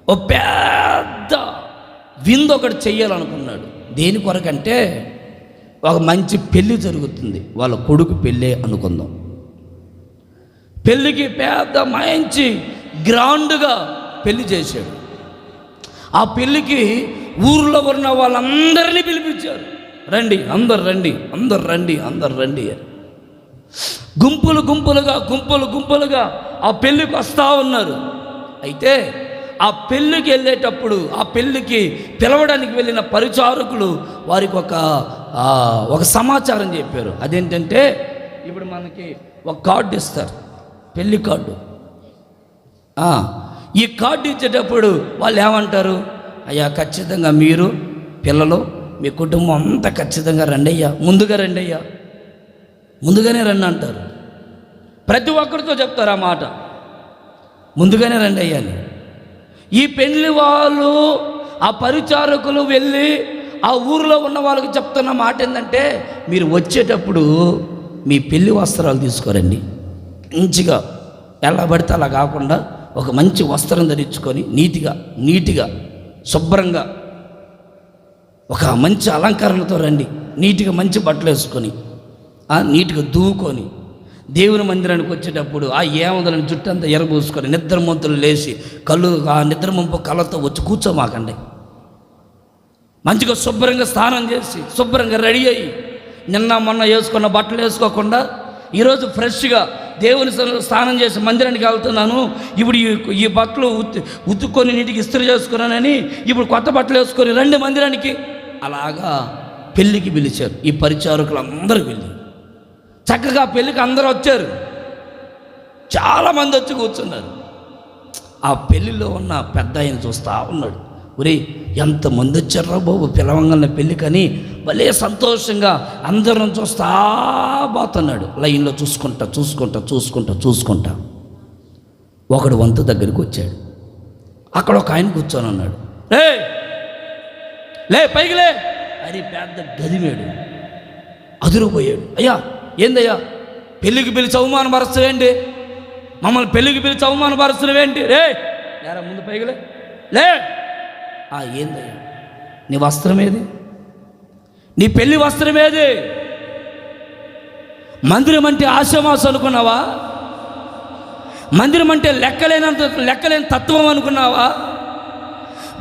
ఒక పెద్ద విందు ఒకటి చెయ్యాలనుకున్నాడు. దేని కొరకంటే ఒక మంచి పెళ్ళి జరుగుతుంది, వాళ్ళ కొడుకు పెళ్ళే అనుకుందాం. పెళ్ళికి పెద్ద మంచి గ్రాండ్గా పెళ్ళి చేశాడు. ఆ పెళ్ళికి ఊర్లో ఉన్న వాళ్ళందరినీ పిలిపించారు. రండి, అందరు రండి, అందరు రండి, అందరు రండి. గుంపులు గుంపులుగా ఆ పెళ్ళికి వస్తూ ఉన్నారు. అయితే ఆ పెళ్ళికి వెళ్ళేటప్పుడు ఆ పెళ్ళికి పిలవడానికి వెళ్ళిన పరిచారకులు వారికి ఒక సమాచారం చెప్పారు. అదేంటంటే, ఇప్పుడు మనకి ఒక కార్డు ఇస్తారు, పెళ్ళి కార్డు. ఈ కార్డు ఇచ్చేటప్పుడు వాళ్ళు ఏమంటారు? అయ్యా, ఖచ్చితంగా మీరు పిల్లలు మీ కుటుంబం అంతా ఖచ్చితంగా రండి అయ్యా, ముందుగా రండి అయ్యా, ముందుగానే రండి అంటారు. ప్రతి ఒక్కరితో చెప్తారు ఆ మాట, ముందుగానే రండి అయ్యా అని. ఈ పెళ్లి వాళ్ళు, ఆ పరిచారకులు వెళ్ళి ఆ ఊరిలో ఉన్న వాళ్ళకి చెప్తున్న మాట ఏంటంటే, మీరు వచ్చేటప్పుడు మీ పెళ్లి వస్త్రాలు తీసుకోరండి, మంచిగా ఎలా పడితే అలా కాకుండా ఒక మంచి వస్త్రం ధరించుకొని నీట్గా శుభ్రంగా ఒక మంచి అలంకరణతో రండి. నీట్గా మంచి బట్టలు వేసుకొని నీట్గా దూకొని దేవుని మందిరానికి వచ్చేటప్పుడు ఆ ఏముందని జుట్టు అంతా ఎరబూసుకొని నిద్రమంతులు లేచి ఆ నిద్రమంపు కళ్ళతో వచ్చి కూర్చోమాకండి. మంచిగా శుభ్రంగా స్నానం చేసి శుభ్రంగా రెడీ అయ్యి నిన్న మొన్న వేసుకున్న బట్టలు వేసుకోకుండా ఈరోజు ఫ్రెష్గా దేవుని స్నానం చేసి మందిరానికి వెళ్తున్నాను, ఇప్పుడు ఈ బట్టలు ఉతుక్కొని నీటికి ఇస్త్రీ చేసుకున్నానని ఇప్పుడు కొత్త బట్టలు వేసుకొని రండి మందిరానికి. అలాగా పెళ్ళికి పిలిచారు. ఈ పరిచారకులు అందరూ వెళ్ళి చక్కగా పెళ్ళికి అందరూ వచ్చారు. చాలామంది వచ్చి కూర్చున్నారు. ఆ పెళ్ళిలో ఉన్న పెద్ద ఆయన చూస్తూ ఉన్నాడు. ఒరే, ఎంతమంది వచ్చారా బాబు పిలవంగానే పెళ్ళికని భలే సంతోషంగా అందరం చూస్తా పోతున్నాడు. లైన్లో చూసుకుంటా ఒకడు వంతు దగ్గరికి వచ్చాడు. అక్కడ ఒక ఆయన కూర్చొని ఉన్నాడు. లే పైకి లే అని పెద్ద గదిమేడు అదిరిపోయాడు. అయ్యా, ఏందయ్యా, పెళ్ళికి పిలిచి అవమానపరుస్తున్నావేంటి? మమ్మల్ని పెళ్ళికి పిలిచి అవమానపరుస్తున్నావేంటి? లేరా ముందు పైకి లే. ఏందయ్యా, నీ వస్త్రం ఏది? నీ పెళ్లి వస్త్రం ఏది? మందిరం అంటే ఆశమాస అనుకున్నావా? మందిరం అంటే లెక్కలేని తత్వం అనుకున్నావా?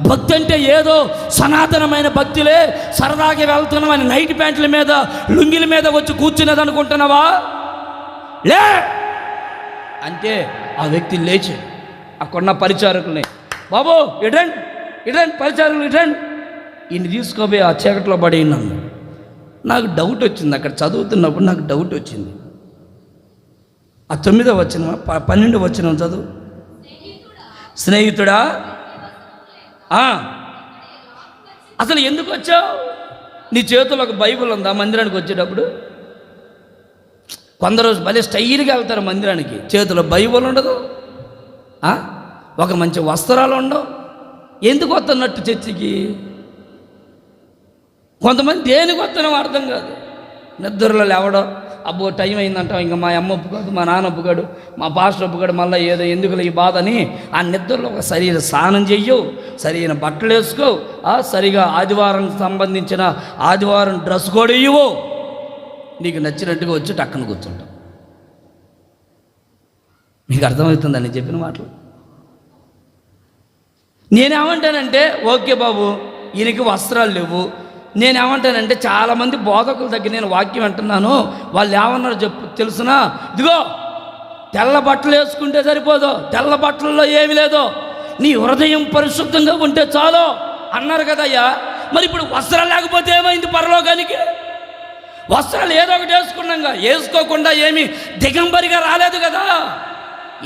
భక్తి అంటే ఏదో సనాతనమైన భక్తులే సరదాగా వెళ్తున్నామని నైట్ ప్యాంట్ల మీద లుంగిల మీద వచ్చి కూర్చునేది అనుకుంటున్నావా? లే అంటే ఆ వ్యక్తి లేచి అక్కడున్న పరిచారకుల్ని, బాబు ఇటండి పరిచారకులు ఇటండి, ఈయన తీసుకోబోయి ఆ చీకట్లో పడేయన్నాను. నాకు డౌట్ వచ్చింది. అక్కడ చదువుతున్నప్పుడు నాకు డౌట్ వచ్చింది. ఆ 9వ వచనం 12వ వచనం చదువు. స్నేహితుడా, అసలు ఎందుకు వచ్చావు? నీ చేతిలో ఒక బైబిల్ ఉందా మందిరానికి వచ్చేటప్పుడు? కొందరు భలే స్టైల్గా వెళ్తారు మందిరానికి, చేతిలో బైబిల్ ఉండదు, ఒక మంచి వస్త్రాలు ఉండవు. ఎందుకు వస్తున్నట్టు చర్చికి? కొంతమంది దేనికి వస్తున్నామో అర్థం కాదు. నిద్రలో లేవడం, అబ్బో టైం అయిందంటాం, ఇంకా మా అమ్మ ఒప్పుకోదు, మా నాన్న ఒప్పుకోడు, మా పాస్టర్ ఒప్పుకోడు, మళ్ళీ ఏదో ఎందుకు ఈ బాధ అని ఆ నిద్రలో ఒక సరైన స్నానం చెయ్యవు, సరైన బట్టలు వేసుకో, సరిగా ఆదివారం సంబంధించిన ఆదివారం డ్రెస్ కూడా ఇవ్వు, నీకు నచ్చినట్టుగా వచ్చి టక్కన కూర్చుంటాం. మీకు అర్థమవుతుందని చెప్పిన మాటలు. నేనేమంటానంటే ఓకే బాబు ఈయనకి వస్త్రాలు లేవు. నేనేమంటానంటే చాలామంది బోధకుల దగ్గర నేను వాక్యం వింటున్నాను, వాళ్ళు ఏమన్నారు తెలుసునా, ఇదిగో తెల్ల బట్టలు వేసుకుంటే సరిపోదు, తెల్ల బట్టల్లో ఏమి లేదు, నీ హృదయం పరిశుద్ధంగా ఉంటే చాలు అన్నారు కదయ్యా. మరి ఇప్పుడు వస్త్రాలు లేకపోతే ఏమైంది పరలోకానికి? వస్త్రాలు ఏదో ఒకటి వేసుకున్నాగా, వేసుకోకుండా ఏమి దిగంబరిగా రాలేదు కదా.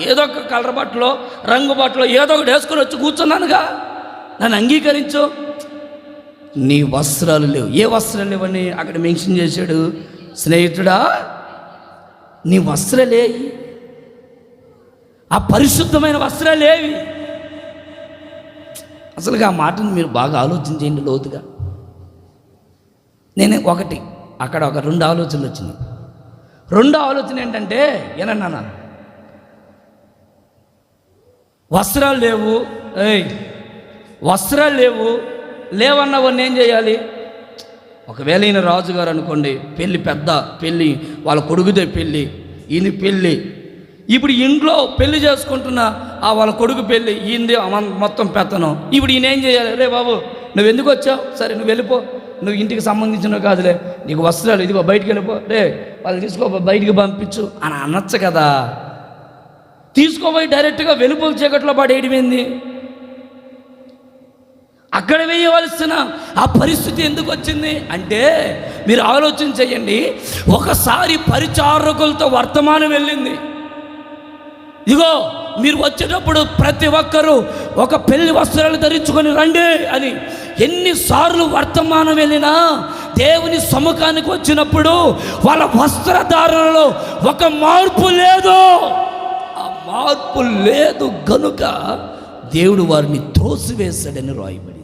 ఏదో ఒక కలర్ బట్టలో రంగు బట్టలో ఏదో ఒకటి వేసుకొని వచ్చి కూర్చున్నానుగా, నన్ను అంగీకరించు. నీ వస్త్రాలు లేవు. ఏ వస్త్రాలు లేవని అక్కడ మెన్షన్ చేశాడు. స్నేహితుడా, నీ వస్త్రాలేవి, ఆ పరిశుద్ధమైన వస్త్రాలేవి? అసలుగా ఆ మాటను మీరు బాగా ఆలోచించేయండి లోతుగా. నేను అక్కడ ఒక 2 ఆలోచనలు వచ్చినాయి. 2వ ఆలోచన ఏంటంటే, ఏనన్నా వస్త్రాలు లేవు, వస్త్రాలు లేవన్నవన్నీ ఏం చేయాలి? ఒకవేళ ఈయన రాజుగారు అనుకోండి, పెద్ద పెళ్ళి, వాళ్ళ కొడుకుదే పెళ్ళి, ఈయన పెళ్ళి, ఇప్పుడు ఇంట్లో పెళ్లి చేసుకుంటున్న వాళ్ళ కొడుకు పెళ్ళి, ఈయనది మొత్తం పెత్తనం. ఇప్పుడు ఈయన ఏం చేయాలి? రే బాబు నువ్వు ఎందుకు వచ్చావు, సరే నువ్వు వెళ్ళిపో, నువ్వు ఇంటికి సంబంధించినవి కాదులే, నీకు వస్త్రాలు ఇదిగో బయటికి వెళ్ళిపో, రే వాళ్ళు తీసుకో బయటికి పంపించు అని అనొచ్చు కదా. తీసుకోపోయి డైరెక్ట్గా వెలుపు చీకట్లో పడేయడమేంది? అక్కడ వేయవలసిన ఆ పరిస్థితి ఎందుకు వచ్చింది అంటే, మీరు ఆలోచన చేయండి. ఒకసారి పరిచారకులతో వర్తమానం వెళ్ళింది, ఇదిగో మీరు వచ్చేటప్పుడు ప్రతి ఒక్కరూ ఒక పెళ్లి వస్త్రాలు ధరించుకొని రండి అని ఎన్నిసార్లు వర్తమానం వెళ్ళినా దేవుని సముఖానికి వచ్చినప్పుడు వాళ్ళ వస్త్రధారణలో ఒక మార్పు లేదు. ఆ మార్పు లేదు గనుక దేవుడు వారిని త్రోసివేశాడని రాయబడింది.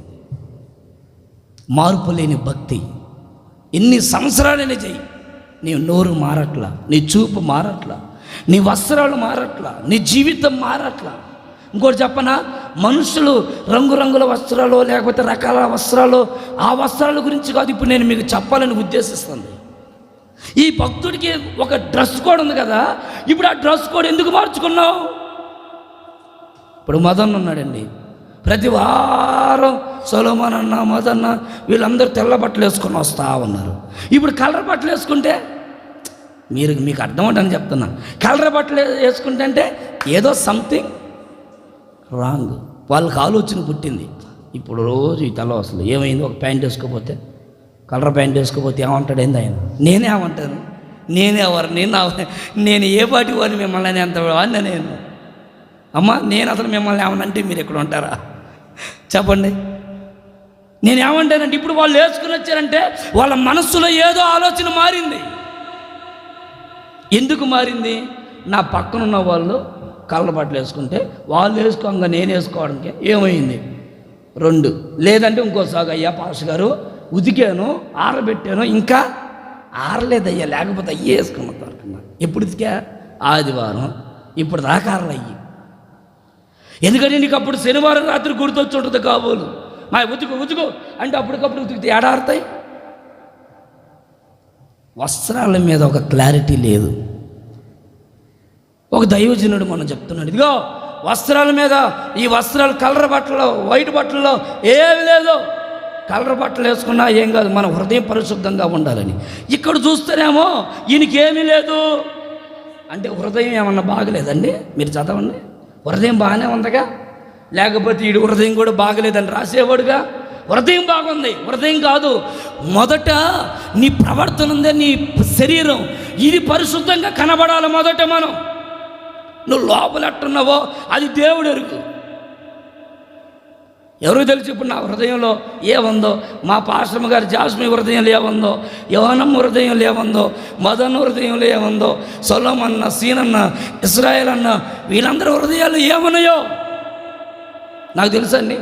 మార్పు లేని భక్తి ఎన్ని సంవత్సరాలైనా చెయ్యి, నీ నోరు మారట్లా, నీ చూపు మారట్లా, నీ వస్త్రాలు మారట్లా, నీ జీవితం మారట్లా. ఇంకోటి చెప్పనా, మనుషులు రంగురంగుల వస్త్రాలు లేకపోతే రకాల వస్త్రాలు, ఆ వస్త్రాల గురించి కాదు ఇప్పుడు నేను మీకు చెప్పాలని ఉద్దేశిస్తుంది. ఈ భక్తుడికి ఒక డ్రెస్ కోడ్ ఉంది కదా, ఇప్పుడు ఆ డ్రెస్ కోడ్ ఎందుకు మార్చుకున్నావు? ఇప్పుడు మదన్ ఉన్నాడండి, ప్రతి వారం సొలొమోన్ అన్న మదన్న వీళ్ళందరూ తెల్ల బట్టలు వేసుకొని వస్తూ ఉన్నారు. ఇప్పుడు కలర్ బట్టలు వేసుకుంటే మీకు అర్థం అవుతుందని చెప్తున్నా. కలర్ బట్టలు వేసుకుంటే అంటే ఏదో సంథింగ్ రాంగ్. వాళ్ళకి ఆలోచన పుట్టింది. ఇప్పుడు రోజు ఈ తల వస్తుంది, ఏమైంది ఒక ప్యాంట్ వేసుకోపోతే, కలర్ ప్యాంట్ వేసుకోపోతే ఏమంటాడు ఏంది ఆయన? నేనేమంటాను? నేనెవరు? నేను ఏ పాటి వాడిని? మిమ్మల్ని ఎంత వాడినా నేను? అమ్మ నేను అసలు మిమ్మల్ని ఏమనంటే మీరు ఎక్కడ ఉంటారా చెప్పండి? నేనేమంటానంటే ఇప్పుడు వాళ్ళు వేసుకుని వచ్చారంటే వాళ్ళ మనస్సులో ఏదో ఆలోచన మారింది. ఎందుకు మారింది? నా పక్కనున్న వాళ్ళు కళ్ళ బట్టలు వేసుకుంటే వాళ్ళు వేసుకోగా నేను వేసుకోవడానికి ఏమైంది? 2 లేదంటే ఇంకోసారి అయ్యా పాస్టర్ గారు ఉతికాను, ఆరబెట్టాను, ఇంకా ఆరలేదయ్యా, లేకపోతే అయ్యే వేసుకున్నా. ఎప్పుడు ఉతికా? ఆదివారం. ఇప్పుడు దాకా ఆరలయ్యి. ఎందుకంటే నీకు అప్పుడు శనివారం రాత్రి గుర్తొచ్చి ఉంటుంది కాబోలు, మా ఉతుకు అంటే అప్పటికప్పుడు ఉతికితే ఏడారుతాయి. వస్త్రాల మీద ఒక క్లారిటీ లేదు. ఒక దైవజనుడు మనం చెప్తున్నాడు, ఇదిగో వస్త్రాల మీద, ఈ వస్త్రాలు కలర్ బట్టలు వైట్ బట్టల్లో ఏమి లేదు, కలర్ బట్టలు వేసుకున్నా ఏం కాదు, మన హృదయం పరిశుద్ధంగా ఉండాలని. ఇక్కడ చూస్తేనేమో ఈయనకేమీ లేదు అంటే హృదయం ఏమన్నా బాగలేదండి? మీరు చదవండి, హృదయం బాగానే ఉందిగా, లేకపోతే ఈడు హృదయం కూడా బాగలేదని రాసేవాడుగా. హృదయం బాగుంది, హృదయం కాదు, మొదట నీ ప్రవర్తన ఉందే, నీ శరీరం ఇది పరిశుద్ధంగా కనబడాలి. మొదట నువ్వు లోపల ఎట్టున్నావో అది దేవుడు ఎరుగు. ఎవరికి తెలుసు ఇప్పుడు నా హృదయంలో ఏముందో? మా పాస్టర్ గారు జాస్మి హృదయంలో ఏముందో, యోహనమ్మ హృదయంలో ఏముందో, మదన్ హృదయంలో ఏముందో, సొలొమోన్ అన్న, సీనన్న, ఇశ్రాయేల్ అన్న వీళ్ళందరూ హృదయాలు ఏమున్నాయో నాకు తెలుసండి.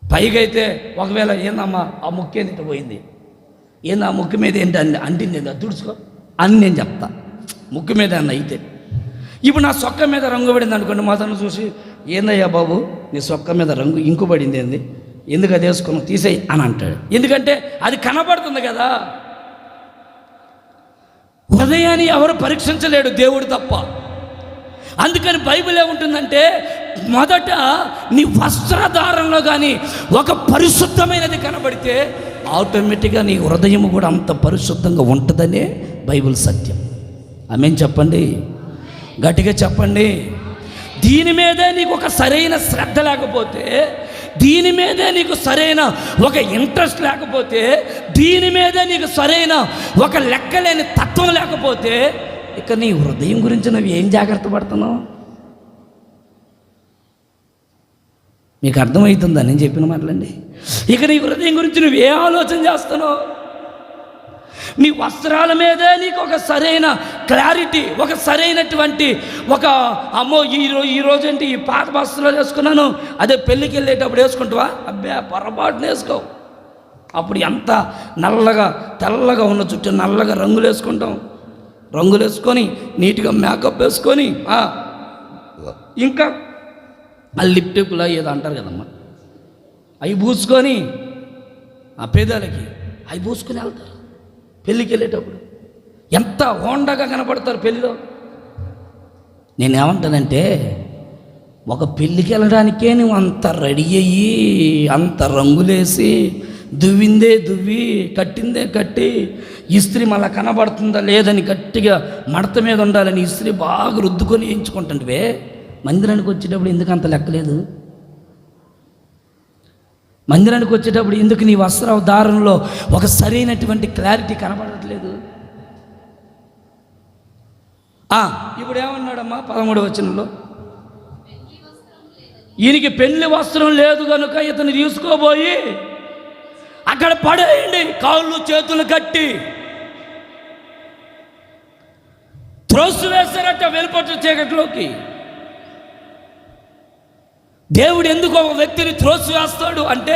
పైగా అయితే ఒకవేళ ఏందమ్మా ఆ ముక్కేందిట పోయింది, ఏంది ఆ ముక్కు మీద ఏంటి అంటింది తుడుచుకో అని నేను చెప్తా. ముక్కు మీద అన్న అయితే ఇప్పుడు నా సొక్క మీద రంగు పడింది అనుకోండి, మాతను చూసి ఏందయ్యా బాబు నీ సొక్క మీద రంగు ఇంకు పడింది ఏంది, ఎందుకు అది వేసుకున్నావు తీసేయి అని అంటాడు. ఎందుకంటే అది కనబడుతుంది కదా. హృదయాన్ని ఎవరు పరీక్షించలేడు, దేవుడు తప్ప. అందుకని బైబిల్ ఏముంటుందంటే మొదట నీ వస్త్రధారణలో కానీ ఒక పరిశుద్ధమైనది కనబడితే ఆటోమేటిక్గా నీ హృదయం కూడా అంత పరిశుద్ధంగా ఉంటుందనే బైబిల్ సత్యం. ఆమేన్ చెప్పండి, గట్టిగా చెప్పండి. దీని మీదే నీకు ఒక సరైన శ్రద్ధ లేకపోతే, దీని మీదే నీకు సరైన ఒక ఇంట్రెస్ట్ లేకపోతే, దీని మీదే నీకు సరైన ఒక లెక్కలేని తత్వం లేకపోతే, ఇక నీ హృదయం గురించి నువ్వు ఏం జాగ్రత్త పడుతున్నావు? మీకు అర్థమవుతుందా నేను చెప్పిన మాటలండి? ఇక నీ హృదయం గురించి నువ్వు ఏ ఆలోచన చేస్తున్నావు? నీ వస్త్రాల మీదే నీకు ఒక సరైన క్లారిటీ, ఒక సరైనటువంటి ఒక అమ్మో ఈరోజు ఏంటి ఈ పాత వస్త్రాలు వేసుకున్నాను, అదే పెళ్ళికి వెళ్ళేటప్పుడు వేసుకుంటావా? అబ్బే పొరపాటున వేసుకోవు. అప్పుడు ఎంత నల్లగా తెల్లగా ఉన్న చుట్టూ నల్లగా రంగులు వేసుకుంటాం. రంగులు వేసుకొని నీట్గా మేకప్ వేసుకొని ఇంకా ఆ లిప్టిక్లా ఏదో అంటారు కదమ్మా, అవి పూసుకొని ఆ పేదాలకి అవి పూసుకొని వెళ్తారు పెళ్ళికి వెళ్ళేటప్పుడు. ఎంత హోండాగా కనపడతారు పెళ్ళిలో. నేనేమంటానంటే ఒక పెళ్ళికి వెళ్ళడానికే నువ్వు అంత రెడీ అయ్యి అంత రంగులేసి దువ్విందే దువ్వి కట్టిందే కట్టి ఇస్త్రీ మళ్ళీ కనబడుతుందా లేదని గట్టిగా మడత మీద ఉండాలని ఇస్త్రీ బాగా రుద్దుకొని వేయించుకుంటుంటే మందిరానికి వచ్చేటప్పుడు ఎందుకు అంత లెక్కలేదు? మందిరానికి వచ్చేటప్పుడు ఎందుకు నీ వస్త్రధారణలో ఒక సరైనటువంటి క్లారిటీ కనబడట్లేదు? ఇప్పుడు ఏమన్నాడమ్మా 13వ వచనంలో, ఈయనకి పెళ్లి వస్త్రం లేదు కనుక ఇతను తీసుకోబోయి అక్కడ పడేయండి, కాళ్ళు చేతులు కట్టి త్రోసివేశారట వెలుపట్ల చీకట్లోకి. దేవుడు ఎందుకు ఒక వ్యక్తిని త్రోసివేస్తాడు అంటే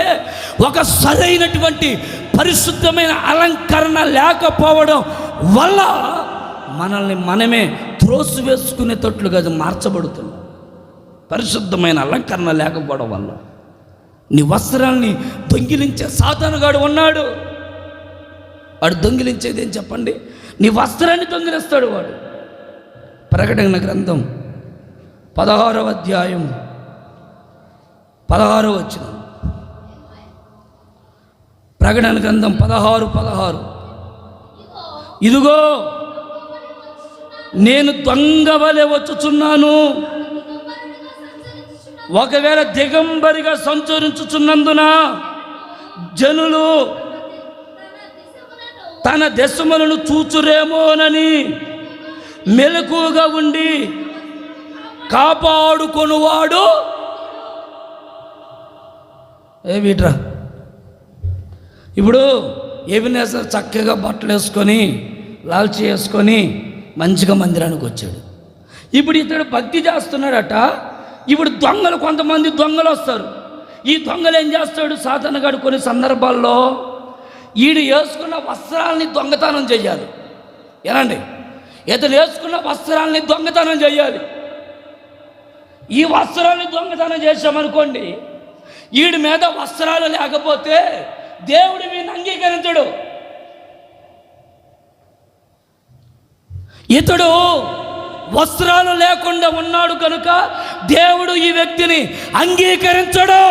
ఒక సరైనటువంటి పరిశుద్ధమైన అలంకరణ లేకపోవడం వల్ల మనల్ని మనమే త్రోసివేసుకునేటట్లుగా మార్చబడుతుంది. పరిశుద్ధమైన అలంకరణ లేకపోవడం వల్ల నీ వస్త్రాల్ని దొంగిలించే సాతానుగాడు ఉన్నాడు. వాడు దొంగిలించేది ఏం చెప్పండి? నీ వస్త్రాన్ని దొంగిలిస్తాడు వాడు. ప్రకటన గ్రంథం 16వ అధ్యాయం 16వ వచనం. ప్రకటన గ్రంథం 16:16 ఇదిగో నేను దొంగ వలె వచ్చుచున్నాను, ఒకవేళ దిగంబరిగా సంచరించుచున్నందున జనులు తన దశములను చూచురేమోనని మెలకువగా ఉండి కాపాడుకొనువాడు. వీట్రా ఇప్పుడు ఎబినేజర్ చక్కగా బట్టలు వేసుకొని లాల్చి వేసుకొని మంచిగా మందిరానికి వచ్చాడు. ఇప్పుడు ఇతడు భక్తి చేస్తున్నాడట. ఇప్పుడు దొంగలు, కొంతమంది దొంగలు వస్తారు. ఈ దొంగలు ఏం చేస్తాడు? సాతానుగాడు కొన్ని సందర్భాల్లో ఈడు వేసుకున్న వస్త్రాలని దొంగతనం చేయాలి. ఏనండి, ఇతను వేసుకున్న వస్త్రాలని దొంగతనం చేయాలి. ఈ వస్త్రాన్ని దొంగతనం చేశామనుకోండి, వీడి మీద వస్త్రాలు లేకపోతే దేవుడు వీడిని అంగీకరించడు. ఇతడు వస్త్రాలు లేకుండా ఉన్నాడు కనుక దేవుడు ఈ వ్యక్తిని అంగీకరించడు.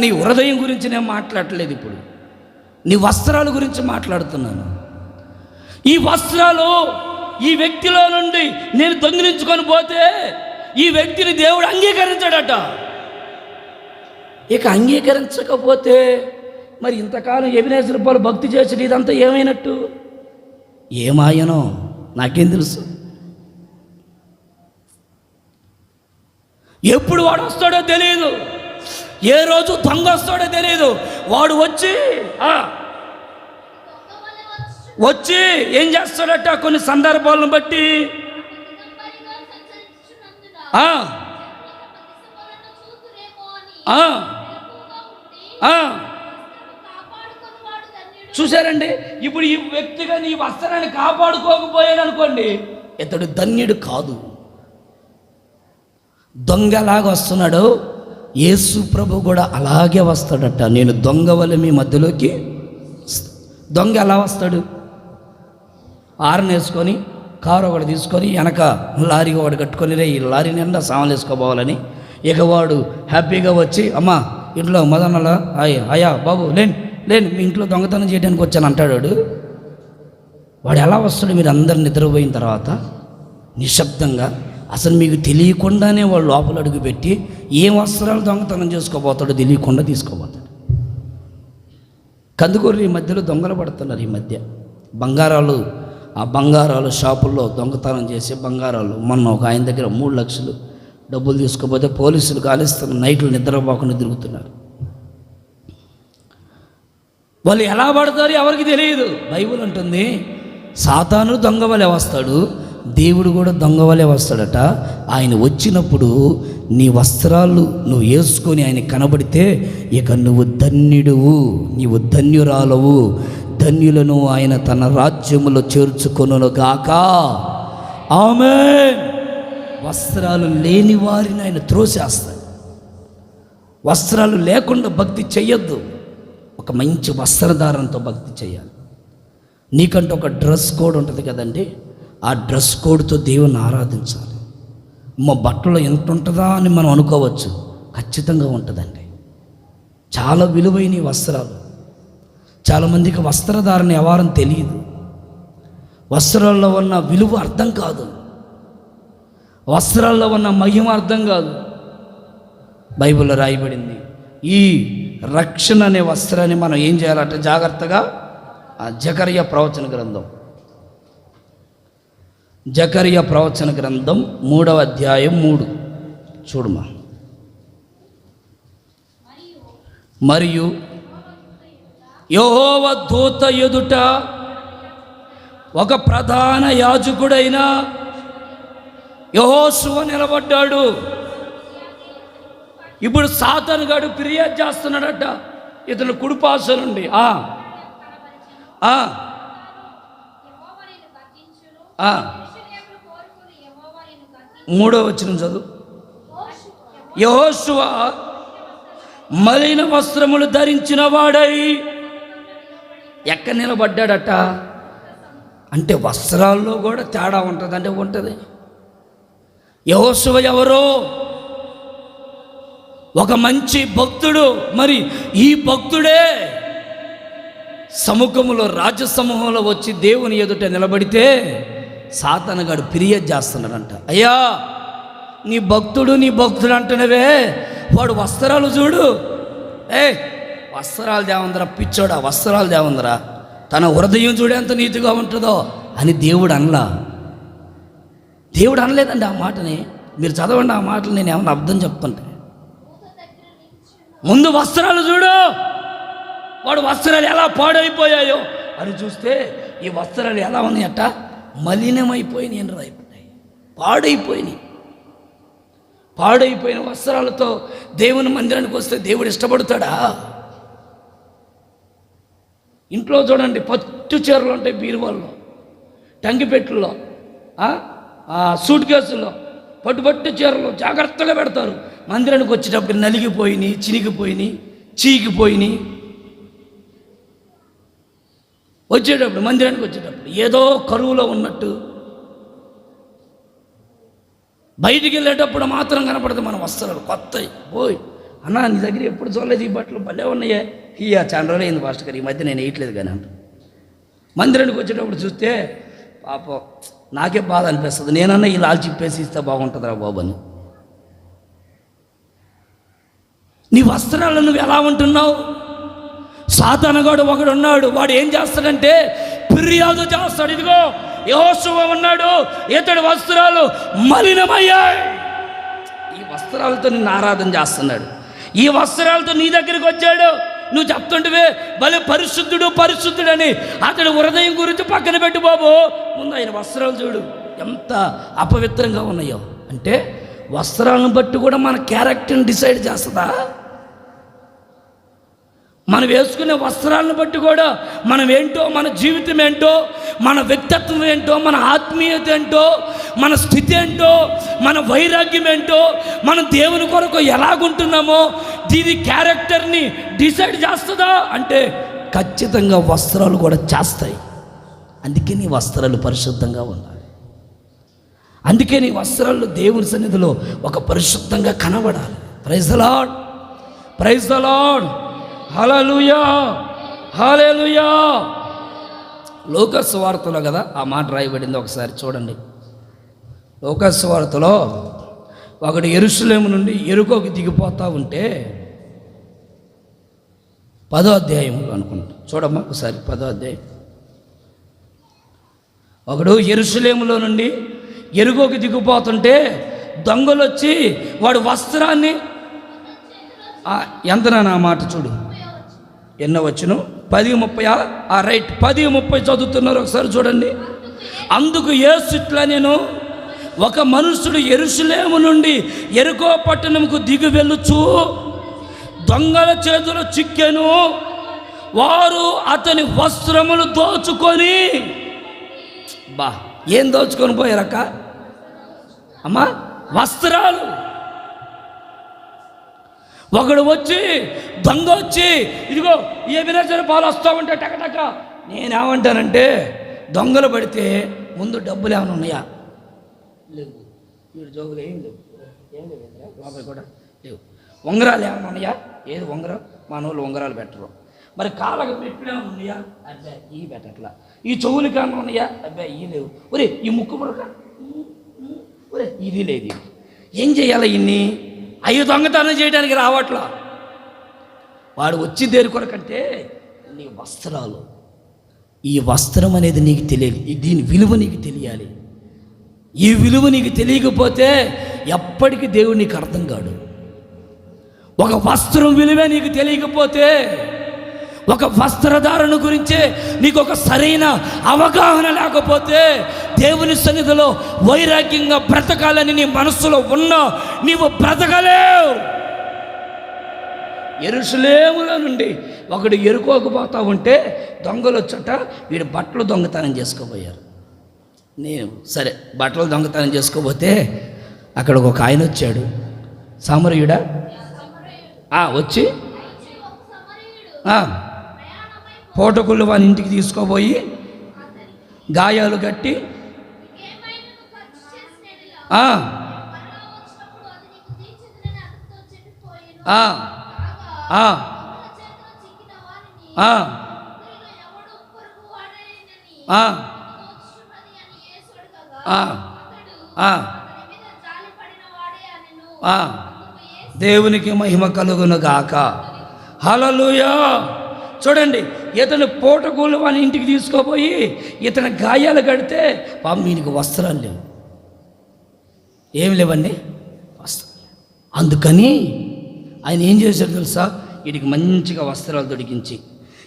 నీ హృదయం గురించి నేను మాట్లాడలేదు, ఇప్పుడు నీ వస్త్రాల గురించి మాట్లాడుతున్నాను. ఈ వస్త్రాలు ఈ వ్యక్తిలో నుండి నేను దొంగిలించుకొని పోతే ఈ వ్యక్తిని దేవుడు అంగీకరించాడట. ఇక అంగీకరించకపోతే మరి ఇంతకాలం ఎబినేజర్ పాలు భక్తి చేసి ఇదంతా ఏమైనట్టు? ఏమాయనో నాకేం తెలుసు. ఎప్పుడు వాడు వస్తాడో తెలియదు, ఏ రోజు దొంగ వస్తాడో తెలియదు. వాడు వచ్చి ఏం చేస్తాడట? కొన్ని సందర్భాలను బట్టి చూశారండి? ఇప్పుడు ఈ వ్యక్తిగా నీ వస్త్రాన్ని కాపాడుకోకపోయాడు అనుకోండి, ఇతడు ధన్యుడు కాదు. దొంగ ఎలాగ వస్తున్నాడో యేసు ప్రభు కూడా అలాగే వస్తాడట. నేను దొంగ వల్ల మీ మధ్యలోకి. దొంగ ఎలా వస్తాడు? ఆరని వేసుకొని కారు ఒకటి తీసుకొని వెనక లారీ ఒకటి కట్టుకొని, రే ఈ లారీ నిండా సామాన్లు వేసుకోపోవాలని, ఇక వాడు హ్యాపీగా వచ్చి, అమ్మా ఇంట్లో మదనలా అయ్యా బాబు లేని మీ ఇంట్లో దొంగతనం చేయడానికి వచ్చాను అంటాడు. వాడు ఎలా వస్తాడు? మీరు అందరు నిద్రపోయిన తర్వాత నిశ్శబ్దంగా, అసలు మీకు తెలియకుండానే వాడు లోపల అడుగు పెట్టి ఏం వస్త్రాలు దొంగతనం చేసుకోబోతాడో తెలియకుండా తీసుకోబోతాడు. కందుకూరు ఈ మధ్యలో దొంగలు పడుతున్నారు. ఈ మధ్య ఆ బంగారాలు షాపుల్లో దొంగతనం చేసే బంగారాలు. మొన్న ఒక ఆయన దగ్గర 3 లక్షలు డబ్బులు తీసుకోపోతే పోలీసులు కాలిస్తున్న నైట్లు నిద్రపోకుండా తిరుగుతున్నారు. వాళ్ళు ఎలా పడతారు ఎవరికి తెలియదు. బైబిల్ అంటుంది సాతాను దొంగ వలె వస్తాడు, దేవుడు కూడా దొంగ వలె వస్తాడట. ఆయన వచ్చినప్పుడు నీ వస్త్రాలు నువ్వు వేసుకొని ఆయన కనబడితే ఇక నువ్వు ధన్యుడువు, నీవు ధన్యురాలవు, ధన్యులను ఆయన తన రాజ్యములో చేర్చుకొనుగాక. ఆమేన్. వస్త్రాలు లేని వారిని ఆయన త్రోసేస్తాడు. వస్త్రాలు లేకుండా భక్తి చెయ్యొద్దు. ఒక మంచి వస్త్రధారణతో భక్తి చేయాలి. నీకంటూ ఒక డ్రెస్ కోడ్ ఉంటుంది కదండి, ఆ డ్రెస్ కోడ్తో దేవుని ఆరాధించాలి. మా బట్టలో ఎంత ఉంటుందా అని మనం అనుకోవచ్చు, ఖచ్చితంగా ఉంటుందండి. చాలా విలువైన వస్త్రాలు. చాలామందికి వస్త్రధారణ వ్యవహారం తెలియదు. వస్త్రాల్లో ఉన్న విలువ అర్థం కాదు, వస్త్రాల్లో ఉన్న మహిమ అర్థం కాదు. బైబిల్లో రాయబడింది, ఈ రక్షణ అనే వస్త్రాన్ని మనం ఏం చేయాలంటే జాగ్రత్తగా. జకర్యా ప్రవచన గ్రంథం 3వ అధ్యాయం 3 చూడమా. మరియు యెహోవా దూత ఎదుట ఒక ప్రధాన యాజకుడైన యెహోషువ నిలబడ్డాడు. ఇప్పుడు సాతాను గాడు ఫిర్యాదు చేస్తున్నాడట ఇతను కుడిపాస నుండి. 3వ వచనం చదువు. యెహోషువ మలిన వస్త్రములు ధరించిన వాడై ఎక్కడ నిలబడ్డాడట అంటే వస్త్రాల్లో కూడా తేడా ఉంటుంది. అంటే ఉంటుంది. యెహోషువ ఎవరో ఒక మంచి భక్తుడు. మరి ఈ భక్తుడే సముఖములో రాజసమూహంలో వచ్చి దేవుని ఎదుట నిలబడితే సాతానుగాడు ఫిర్యాదు చేస్తున్నాడంట. అయ్యా నీ భక్తుడు అంటున్నవే, వాడు వస్త్రాలు చూడు. వస్త్రాలు దేవందరా పిచ్చోడా, వస్త్రాలు దేవందరా, తన హృదయం చూడే ఎంత నీతిగా ఉంటుందో అని దేవుడు అనలేదండి ఆ మాటని. మీరు చదవండి ఆ మాటలు, నేను ఏమన్నా అర్థం చెప్తుంటే. ముందు వస్త్రాలు చూడు, వాడు వస్త్రాలు ఎలా పాడైపోయాయో అని చూస్తే ఈ వస్త్రాలు ఎలా ఉన్నాయట, మలినమైపోయినాయి, పాడైపోయిన వస్త్రాలతో దేవుని మందిరానికి వస్తే దేవుడు ఇష్టపడతాడా? ఇంట్లో చూడండి, పట్టు చీరలు ఉంటాయి బీరువాల్లో, టంగిపెట్టుల్లో, సూట్ కేసుల్లో పట్టు చీరలు జాగ్రత్తగా పెడతారు. మందిరానికి వచ్చేటప్పుడు నలిగిపోయినాయి, చినిగిపోయినాయి, చీకిపోయినాయి. మందిరానికి వచ్చేటప్పుడు ఏదో కరువులో ఉన్నట్టు, బయటికి వెళ్ళేటప్పుడు మాత్రం కనపడదు మన వస్త్రాలు కొత్తవి. అన్నా నీ దగ్గర ఎప్పుడు చూడలేదు ఈ బట్టలు, భలే ఉన్నాయే. చాలా రోజులు అయింది ఫాస్ట్ గారు, ఈ మధ్య నేను వేయట్లేదు కానీ అంట. మందిరానికి వచ్చేటప్పుడు చూస్తే పాపం నాకే బాధ అనిపిస్తుంది. నేనన్నా ఇలా చిప్పేసి ఇస్తే బాగుంటుందిరా బాబు అని. నీ వస్త్రాలు నువ్వు ఎలా ఉంటున్నావు? సాతానుగాడు ఒకడు ఉన్నాడు, వాడు ఏం చేస్తాడంటే ఫిర్యాదు చేస్తాడు. ఇదిగో యెహోషువ ఉన్నాడు, ఇతడి వస్త్రాలు మలినమయ్యాయి. ఈ వస్త్రాలతో నిన్ను ఆరాధన చేస్తున్నాడు, ఈ వస్త్రాలతో నీ దగ్గరికి వచ్చాడు. నువ్వు చెప్తుంటివే భలే పరిశుద్ధుడని, అతడి హృదయం గురించి పక్కన పెట్టు బాబు. ముందు ఆయన వస్త్రాలు చూడు ఎంత అపవిత్రంగా ఉన్నాయో. అంటే వస్త్రాలను బట్టి కూడా మన క్యారెక్టర్ని డిసైడ్ చేస్తుందా? మనం వేసుకునే వస్త్రాలను బట్టి కూడా మనం ఏంటో, మన జీవితం ఏంటో, మన వ్యక్తిత్వం ఏంటో, మన ఆత్మీయత ఏంటో, మన స్థితి ఏంటో, మన వైరాగ్యం ఏంటో, మనం దేవుని కొరకు ఎలాగుంటున్నామో దీని క్యారెక్టర్ని డిసైడ్ చేస్తుందా అంటే ఖచ్చితంగా వస్త్రాలు కూడా చేస్తాయి. అందుకే నీ వస్త్రాలు పరిశుద్ధంగా ఉండాలి. అందుకే నీ వస్త్రాలు దేవుని సన్నిధిలో ఒక పరిశుద్ధంగా కనబడాలి. Praise the Lord, praise the Lord, hallelujah, hallelujah. లోకాసు వార్తలో కదా ఆ మాట రాయబడింది, ఒకసారి చూడండి. లోకాసు వార్తలో ఒకడు యెరూషలేము నుండి యెరికోకి దిగిపోతూ ఉంటే 10వ అధ్యాయంలో అనుకుంటా, చూడమ్మా ఒకసారి 10వ అధ్యాయం. ఒకడు యెరూషలేములో నుండి యెరికోకి దిగిపోతుంటే దొంగలు వచ్చి వాడు వస్త్రాన్ని ఎంతనా నా మాట చూడు, ఎన్నో వచ్చును 10:30, రైట్ 10:30 చదువుతున్నారు, ఒకసారి చూడండి. అందుకు యేసు ఇట్లా నేను, ఒక మనుషుడు యెరూషలేము నుండి యెరికో పట్టణంకు దిగి వెళ్ళుచు దొంగల చేతులు చిక్కెను, వారు అతని వస్త్రములు దోచుకొని, బా ఏం దోచుకొని పోయారక్క అమ్మా? వస్త్రాలు. ఒకడు వచ్చి దొంగ వచ్చి, ఇదిగో ఈ వినాచన పాలు వస్తూ ఉంటే టకటక, నేనేమంటానంటే దొంగలు పడితే ముందు డబ్బులు ఏమైనా ఉన్నాయా? లేవు. వీడు జోగులు ఏం లేవు, లోపల కూడా లేవు. ఉంగరాలు ఏమైనా ఉన్నాయా? ఏది ఉంగరం? మన వాళ్ళు ఉంగరాలు పెట్టరు. మరి కాళ్ళకు పెట్టులు ఏమైనా ఉన్నాయా? అబ్బాయి ఈ పెట్టట్లా. ఈ చెవులకి ఏమైనా ఉన్నాయా? అబ్బాయి ఈ లేవు. ఒరే ఈ ముక్కు పుడక, ఒరే ఇది లేదు. ఏం చేయాలి? ఇన్ని అయ్యి దొంగతనం చేయడానికి రావట్లా. వాడు వచ్చి దేని కొరకంటే నీ వస్త్రాలు. ఈ వస్త్రం అనేది నీకు తెలియాలి, దీని విలువ నీకు తెలియాలి. ఈ విలువ నీకు తెలియకపోతే ఎప్పటికీ దేవుడు నీకు అర్థం కాడు. ఒక వస్త్రం విలువే నీకు తెలియకపోతే, ఒక వస్త్రధారణ గురించే నీకు ఒక సరైన అవగాహన లేకపోతే, దేవుని సన్నిధిలో వైరాగ్యంగా బ్రతకాలని నీ మనస్సులో ఉన్నా నీవు బ్రతకలేవు. యెరూషలేములో నుండి ఒకడు యెరికోకు పోతా ఉంటే దొంగలు వచ్చట వీడు బట్టలు దొంగతనం చేసుకోబోయారు. నేను సరే బట్టలు దొంగతనం చేసుకోబోతే అక్కడ ఒక ఆయన వచ్చాడు, సమరయుడా వచ్చి పోటకుళ్ళు వాని ఇంటికి తీసుకోబోయి గాయాలు కట్టి దేవునికి మహిమ కలుగును గాక. హల్లెలూయా. చూడండి, ఇతను పోటకూలు వాని ఇంటికి తీసుకోపోయి ఇతను గాయాలు కడితే పాపం వీనికి వస్త్రాలు లేవు. ఏమి లేవండి? వస్త్రాలు. అందుకని ఆయన ఏం చేశాడు తెలుసా? వీడికి మంచిగా వస్త్రాలు తొడిగించి,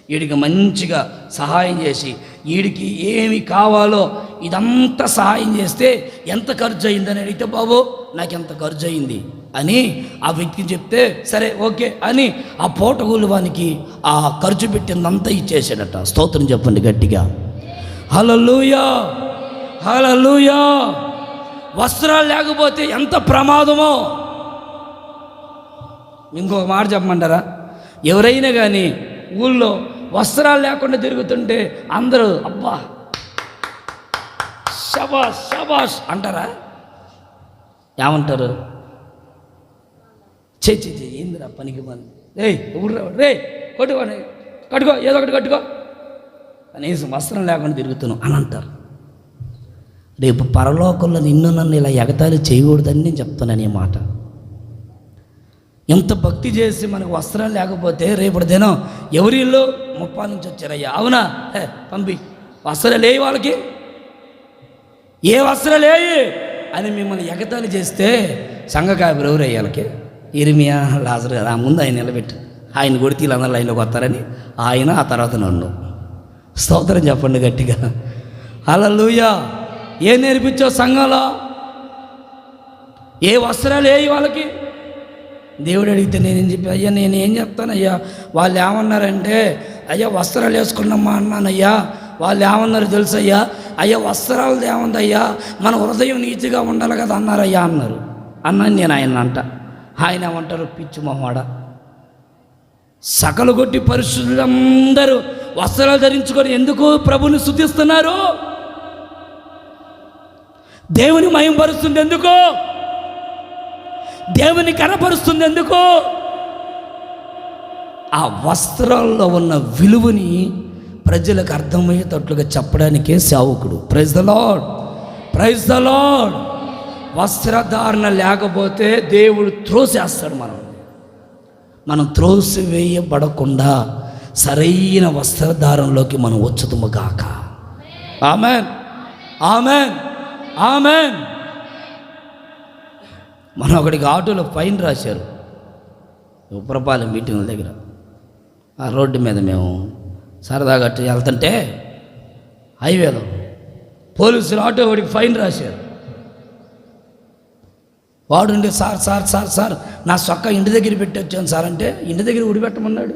వీడికి మంచిగా సహాయం చేసి, వీడికి ఏమి కావాలో ఇదంతా సహాయం చేస్తే ఎంత ఖర్చు అయిందని అడిగితే, బాబు నాకు ఎంత ఖర్చు అయింది అని ఆ వ్యక్తికి చెప్తే సరే ఓకే అని ఆ పోటగూలు వానికి ఆ ఖర్చు పెట్టిందంతా ఇచ్చేసాడట. స్తోత్రం చెప్పండి గట్టిగా. హల్లెలూయా, హల్లెలూయా. వస్త్రాలు లేకపోతే ఎంత ప్రమాదమో. ఇంకొక మాట చెప్పమంటారా? ఎవరైనా కానీ ఊళ్ళో వస్త్రాలు లేకుండా తిరుగుతుంటే అందరూ అబ్బా శబాష్ శబాష్ అంటారా? ఏమంటారు? చే ఏందిరా పనికి పని, రే కొట్టుకోని కట్టుకో, ఏదో ఒకటి కట్టుకో, కనీసం వస్త్రం లేకుండా తిరుగుతున్నాం అని అంటారు. రేపు పరలోకంలో నిన్ను నన్ను ఇలా ఎగతాళి చేయకూడదని నేను చెప్తున్నాను ఈ మాట. ఎంత భక్తి చేసి మనకు వస్త్రాలు లేకపోతే రేపటి దినం ఎవరిల్లో 30 నుంచి వచ్చారయ్యా, అవునా పంపి వస్త్రాలు లేయి, వాళ్ళకి ఏ వస్త్రాలు లేయి అని మిమ్మల్ని ఎగతాళి చేస్తే సంఘకాయకులు ఎవరు అయ్యాలకి? ఇర్మియా, లాజరు కదా. ముందు ఆయన నిలబెట్టు, ఆయన కొడితే వీళ్ళందరూ లైన్లోకి వస్తారని ఆయన, ఆ తర్వాత నన్ను. స్తోత్రం చెప్పండి గట్టిగా. హల్లెలూయా. ఏం నేర్పించావు సంఘంలో? ఏ వస్త్రాలు వేయి వాళ్ళకి? దేవుడు అడిగితే నేనేం చెప్పి, అయ్యా నేనేం చెప్తానయ్యా, వాళ్ళు ఏమన్నారంటే, అయ్యా వస్త్రాలు వేసుకున్నామా అన్నానయ్యా, వాళ్ళు ఏమన్నారు తెలుసయ్యా, అయ్యా వస్త్రాలది ఏముందయ్యా, మన హృదయం నీతిగా ఉండాలి కదా అన్నారయ్యా అన్నారు. అన్నాను నేను ఆయన ఏమంటారు, పిచ్చి మొహమాడ, సకలు కొట్టి పరిశుద్ధులందరూ వస్త్రాలు ధరించుకొని ఎందుకు ప్రభుని స్తుతిస్తున్నారు? దేవుని మహిమపరుస్తుంది ఎందుకు? దేవుని కనపరుస్తుంది ఎందుకు? ఆ వస్త్రాల్లో ఉన్న విలువని ప్రజలకు అర్థమయ్యేటట్లుగా చెప్పడానికే సేవకుడు. Praise the Lord, praise the Lord. వస్త్రధారణ లేకపోతే దేవుడు త్రోసేస్తాడు. మనం త్రోసివేయబడకుండా సరైన వస్త్రధారణలోకి మనం వచ్చుదుము గాక. Amen, amen, amen. మనం ఒకడికి ఆటోలో ఫైన్ రాశారు ఉప్పరపాలెం మీటింగ్ల దగ్గర. ఆ రోడ్డు మీద మేము సరదాగా వెళ్తుంటే హైవేలో పోలీసులు ఆటో వాడికి ఫైన్ రాశారు. వాడుండి, సార్ సార్ సార్ సార్ నా సొక్క ఇంటి దగ్గర పెట్టి వచ్చాను సార్ అంటే, ఇంటి దగ్గర ఉడిపెట్టమన్నాడు.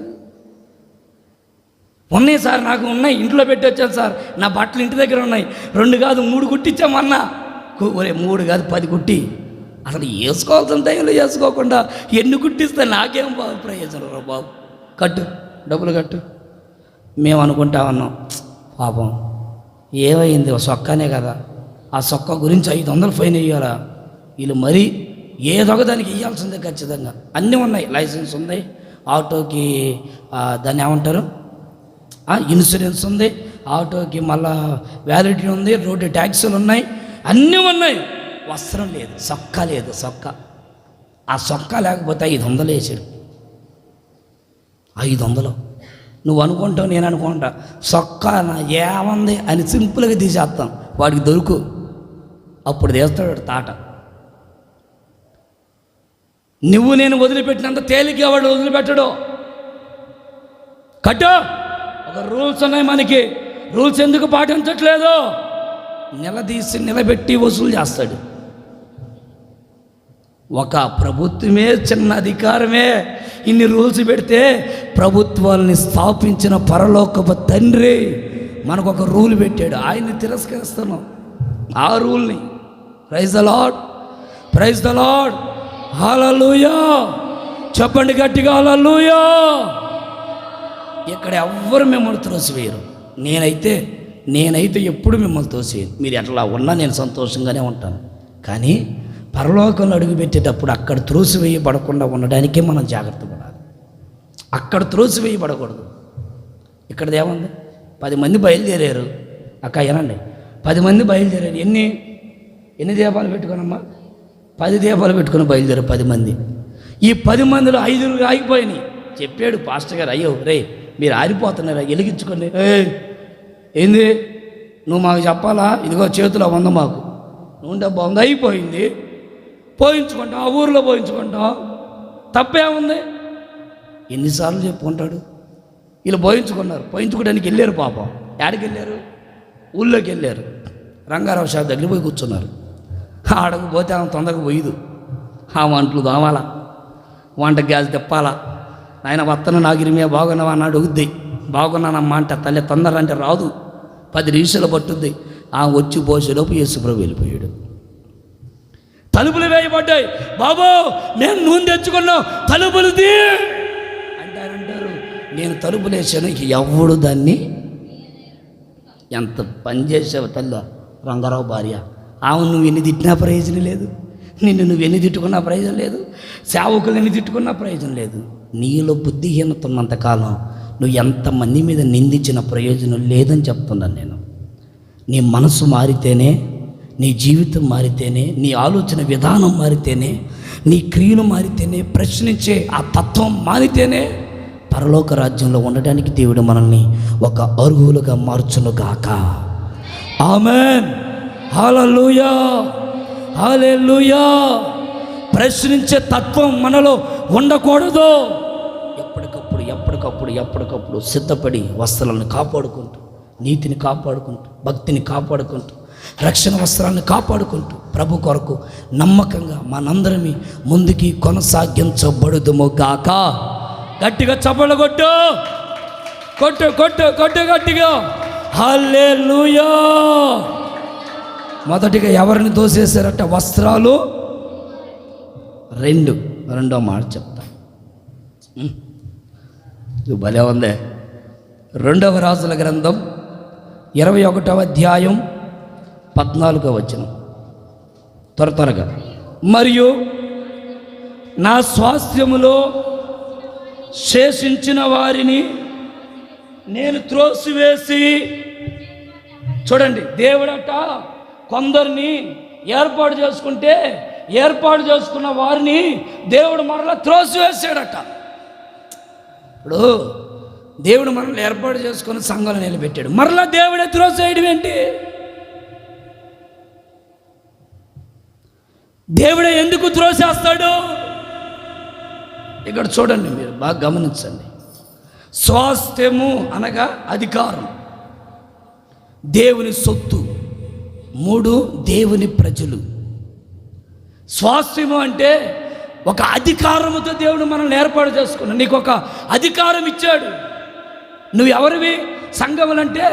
ఉన్నాయి సార్, నాకు ఉన్నాయి, ఇంట్లో పెట్టి వచ్చాను సార్, నా బట్టలు ఇంటి దగ్గర ఉన్నాయి, 2 కాదు 3 కుట్టించామన్నా. ఒరే 3 కాదు 10 కుట్టి, అసలు వేసుకోవాల్సిన టైంలో వేసుకోకుండా ఎన్ని కుట్టిస్తే నాకేం బాబు ప్రయోజనం రా బాబు, కట్టు డబ్బులు కట్టు. మేము అనుకుంటా ఉన్నాం, పాపం ఏమైంది, సొక్కనే కదా, ఆ సొక్క గురించి 500 ఫైన్ వేయాలా వీళ్ళు, మరీ ఏదొక దానికి ఇవ్వాల్సిందే ఖచ్చితంగా. అన్నీ ఉన్నాయి, లైసెన్స్ ఉంది, ఆటోకి దాన్ని ఏమంటారు ఇన్సూరెన్స్ ఉంది, ఆటోకి మళ్ళా వ్యాలిడిటీ ఉంది, రోడ్డు ట్యాక్సీలు ఉన్నాయి, అన్నీ ఉన్నాయి. వస్త్రం లేదు, సొక్క లేదు. ఆ సొక్క లేకపోతే 500 వేసాడు. 500 నువ్వు అనుకుంటావు, నేను అనుకుంటా సొక్క ఏమంది అని సింపుల్గా తీసేస్తాం. వాడికి దొరుకు, అప్పుడు తీస్తాడు తాట. నువ్వు నేను వదిలిపెట్టినంత తేలిక వాడు వదిలిపెట్టడు. కట్టు, ఒక రూల్స్ ఉన్నాయి మనకి, రూల్స్ ఎందుకు పాటించట్లేదు? నిలదీసి నిలబెట్టి వసూలు చేస్తాడు. ఒక ప్రభుత్వమే, చిన్న అధికారమే ఇన్ని రూల్స్ పెడితే, ప్రభుత్వాలని స్థాపించిన పరలోకపు తండ్రి మనకు ఒక రూల్ పెట్టాడు, ఆయన్ని తిరస్కరిస్తున్నాం ఆ రూల్ని. Praise the Lord, praise the Lord, hallelujah. చెప్పండి గట్టిగా హల్లెలూయా. ఇక్కడ ఎవ్వరు మిమ్మల్ని త్రోసివేయరు. నేనైతే ఎప్పుడు మిమ్మల్ని తోసేయను. మీరు ఎట్లా ఉన్నా నేను సంతోషంగానే ఉంటాను. కానీ పరలోకంలో అడుగుపెట్టేటప్పుడు అక్కడ త్రోసివేయబడకుండా ఉండడానికే మనం జాగ్రత్త పడాలి. అక్కడ త్రోసివేయబడకూడదు. ఇక్కడది ఏముంది, 10 మంది బయలుదేరారు. అక్క ఏనండి, 10 మంది బయలుదేరారు. ఎన్ని దీపాలు పెట్టుకున్నమ్మా? 10 దీపాలు పెట్టుకుని బయలుదేరు 10 మంది. ఈ 10 మందిలో 5 ఆగిపోయినాయి. చెప్పాడు పాస్టర్ గారు, అయ్యో రే మీరు ఆరిపోతున్నారా, వెలిగించుకోండి. ఏంది నువ్వు మాకు చెప్పాలా, ఇదిగో చేతిలో ఉంది మాకు, నువ్వు డబ్బా ఉంది, అయిపోయింది, పోయించుకుంటాం, ఆ ఊరిలో పోయించుకుంటాం, తప్పేముంది? ఎన్నిసార్లు చెప్పుకుంటాడు. వీళ్ళు పోయించుకోవడానికి వెళ్ళారు. పాపం ఎక్కడికి వెళ్ళారు? ఊళ్ళోకి వెళ్ళారు. రంగారావు షాప్ దగ్గర పోయి కూర్చున్నారు. ఆడకు పోతే ఆమె తొందరగా పోయిదు. ఆ వంటలు దోమాలా, వంట గ్యాస్ తిప్పాలా, ఆయన వత్తన నాగిరిమే బాగున్నావా అన్నాడు, అడుగుద్ది. బాగున్నానమ్మా అంటే తల్లి తొందర అంటే రాదు, 10 నిమిషాలు పట్టుద్ది. ఆ వచ్చి పోసేలోపు యేసుప్రభు వెళ్ళిపోయాడు. తలుపులు వేయబడ్డాయి. బాబు నేను నూనె తెచ్చుకున్నాం, తలుపులు తీ అంటారు. నేను తలుపులు వేసాను, ఇక ఎవడు దాన్ని. ఎంత పని చేసావు తల్లి రంగారావు భార్య. ఆమె నువ్వు ఎన్ని తిట్టినా ప్రయోజనం లేదు, నిన్ను నువ్వు ఎన్ని తిట్టుకున్నా ప్రయోజనం లేదు, సేవకులు ఎన్ని తిట్టుకున్నా ప్రయోజనం లేదు. నీలో బుద్ధిహీనత ఉన్నంతకాలం నువ్వు ఎంతమంది మీద నిందించిన ప్రయోజనం లేదని చెప్తున్నాను నేను. నీ మనసు మారితేనే, నీ జీవితం మారితేనే, నీ ఆలోచన విధానం మారితేనే, నీ క్రియలు మారితేనే, ప్రశ్నించే ఆ తత్వం మారితేనే పరలోక రాజ్యంలో ఉండడానికి దేవుడు మనల్ని ఒక అర్హులుగా మార్చునుగాక. ఆమేన్, హల్లెలూయా, హల్లెలూయా. ప్రశ్నించే తత్వం మనలో ఉండకూడదు. ఎప్పటికప్పుడు సిద్ధపడి వస్త్రాలను కాపాడుకుంటూ, నీతిని కాపాడుకుంటూ, భక్తిని కాపాడుకుంటూ, రక్షణ వస్త్రాన్ని కాపాడుకుంటూ ప్రభు కొరకు నమ్మకంగా మనందరమీ ముందుకి కొనసాగించబడుదుము గాక. గట్టిగా చప్పట్లు కొట్టు, కొట్టు కొట్టు కొట్టు గట్టిగా. హల్లెలూయా. మొదటిగా ఎవరిని దోసేశారట? వస్త్రాలు. రెండో మాట చెప్తా, ఇది భలే ఉందే. 2వ రాజుల గ్రంథం 21వ అధ్యాయం 14వ వచనం. త్వరగా. మరియు నా స్వాస్థ్యములో శేషించిన వారిని నేను త్రోసివేసి, చూడండి, దేవుడట కొందరిని ఏర్పాటు చేసుకున్న వారిని దేవుడు మరలా త్రోసివేసాడట. ఇప్పుడు దేవుడు మనల్ని ఏర్పాటు చేసుకుని సంఘంలో నిలబెట్టాడు, మరలా దేవుడే త్రోసేయడం ఏంటి? దేవుడే ఎందుకు త్రోసేస్తాడు? ఇక్కడ చూడండి, మీరు బాగా గమనించండి. స్వాస్థ్యము అనగా అధికారం, దేవుని సొత్తు. 3 దేవుని ప్రజలు. స్వాస్థ్యము అంటే ఒక అధికారముతో దేవుడు మనల్ని ఏర్పాటు చేసుకున్నాడు. నీకు ఒక అధికారం ఇచ్చాడు. నువ్వు ఎవరివి? సంఘములంటే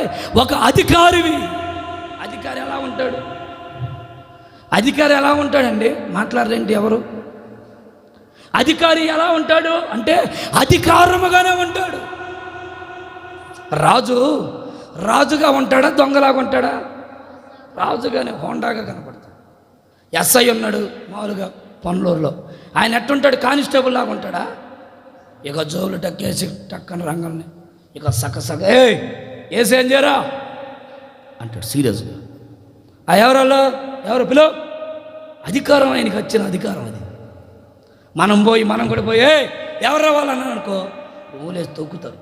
ఒక అధికారివి. అధికారి ఎలా ఉంటాడు? అధికారి ఎలా ఉంటాడండి? మాట్లాడరేంటి ఎవరు? అధికారి ఎలా ఉంటాడు అంటే అధికారముగానే ఉంటాడు. రాజుగా ఉంటాడా? దొంగలాగా ఉంటాడా? రాజుగానే హోండాగా కనపడతాడు. ఎస్ఐ ఉన్నాడు మామూలుగా పనులూరులో, ఆయన ఎట్టుంటాడు? కానిస్టేబుల్ లాగా ఉంటాడా? ఇక జోలు టక్కేసి టక్కన రంగల్ని ఇక సగ ఏసేం చేయరా అంటాడు సీరియస్గా. ఎవరు పిలో? అధికారం, ఆయనకి వచ్చిన అధికారం అది. మనం కూడా పోయి ఎవరు రావాలన్నా అనుకో, ఊలేసి తొక్కుతారు.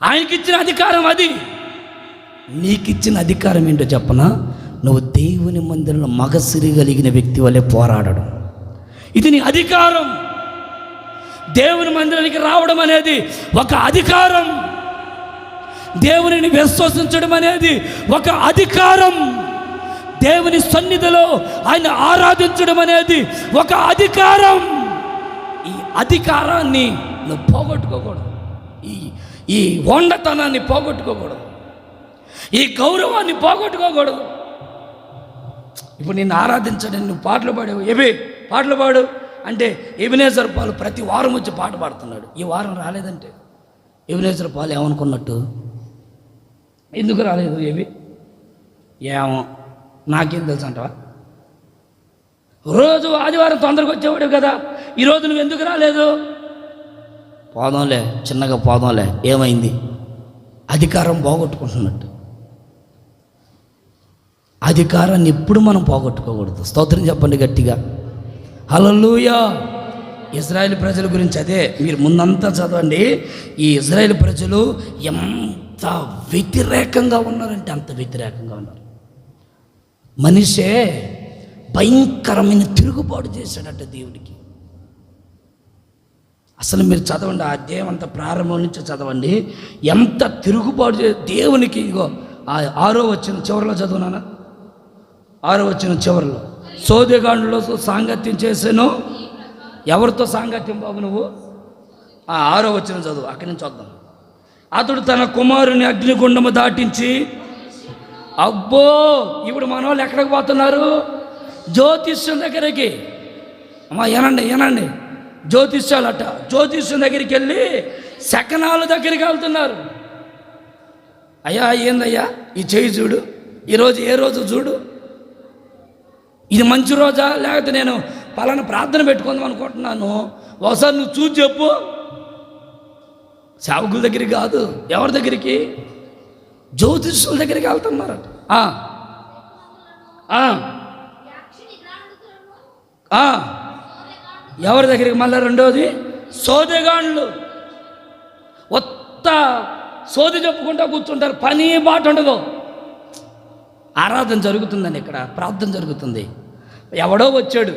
ఆయనకిచ్చిన అధికారం అది. నీకిచ్చిన అధికారం ఏంటో చెప్పనా? నువ్వు దేవుని మందిరంలో మగసిరి కలిగిన వ్యక్తి వల్లే పోరాడడం, ఇది నీ అధికారం. దేవుని మందిరానికి రావడం అనేది ఒక అధికారం. దేవునిని విశ్వసించడం అనేది ఒక అధికారం. దేవుని సన్నిధిలో ఆయన ఆరాధించడం అనేది ఒక అధికారం. ఈ అధికారాన్ని నువ్వు పోగొట్టుకోకూడదు. ఈ హోండతనాన్ని పోగొట్టుకోకూడదు. ఈ గౌరవాన్ని పోగొట్టుకోకూడదు. ఇప్పుడు నిన్ను ఆరాధించడం, నువ్వు పాటలు పాడావు, పాటలు పాడు అంటే ఎబినేజర్ పాలు ప్రతి వారం వచ్చి పాట పాడుతున్నాడు. ఈ వారం రాలేదంటే ఎబినేజర్ పాలు ఏమనుకున్నట్టు? ఎందుకు రాలేదు? ఏమో నాకేం తెలుసు అంటావా? రోజు ఆదివారం తొందరగా వచ్చేవాడు కదా, ఈరోజు నువ్వు ఎందుకు రాలేదు? పోదాంలే, చిన్నగా పోదాంలే. ఏమైంది? అధికారం పోగొట్టుకుంటున్నట్టు. అధికారాన్ని ఎప్పుడు మనం పోగొట్టుకోకూడదు. స్తోత్రం చెప్పండి గట్టిగా. హల్లెలూయా. ఇజ్రాయేల్ ప్రజల గురించి అదే మీరు ముందంతా చదవండి. ఈ ఇజ్రాయేల్ ప్రజలు ఎంత వ్యతిరేకంగా ఉన్నారంటే అంత వ్యతిరేకంగా ఉన్నారు. మనిషే భయంకరమైన తిరుగుబాటు చేశాడట దేవుడికి. అసలు మీరు చదవండి, ఆ అధ్యాయం అంత ప్రారంభం నుంచి చదవండి. ఎంత తిరుగుబాటు దేవునికి. ఇగో 6వ వచనం చివరిలో చదువునానా? 6వ వచనం చివరిలో, సోదెగాండ్లో సాంగత్యం చేసాను. ఎవరితో సాంగత్యం బాబు నువ్వు? 6వ వచనం చదువు, అక్కడి నుంచి వద్దాం. అతడు తన కుమారుని అగ్నిగుండము దాటించి, అబ్బో ఇప్పుడు మన వాళ్ళు ఎక్కడికి పోతున్నారు? జ్యోతిష్యం దగ్గరికి. అమ్మా ఏనండి, జ్యోతిష్యాలట. జ్యోతిష్యం దగ్గరికి వెళ్ళి శకనాల దగ్గరికి వెళ్తున్నారు. అయ్యా ఏందయ్యా ఈ చెయ్యి చూడు, ఈరోజు ఏ రోజు చూడు, ఇది మంచి రోజా లేకపోతే నేను పలానా ప్రార్థన పెట్టుకుందాం అనుకుంటున్నాను, ఒకసారి నువ్వు చూసి చెప్పు. సేవకుల దగ్గరికి కాదు, ఎవరి దగ్గరికి? జ్యోతిష్యుల దగ్గరికి వెళ్తున్నారట. ఎవరి దగ్గరికి? మళ్ళీ రెండోది సోదెగాండ్లు. ఒత్త సోది చెప్పుకుంటా కూర్చుంటారు, పని బాట ఉండదు. ఆరాధన జరుగుతుందని, ఇక్కడ ప్రార్థన జరుగుతుంది. ఎవడో వచ్చాడు,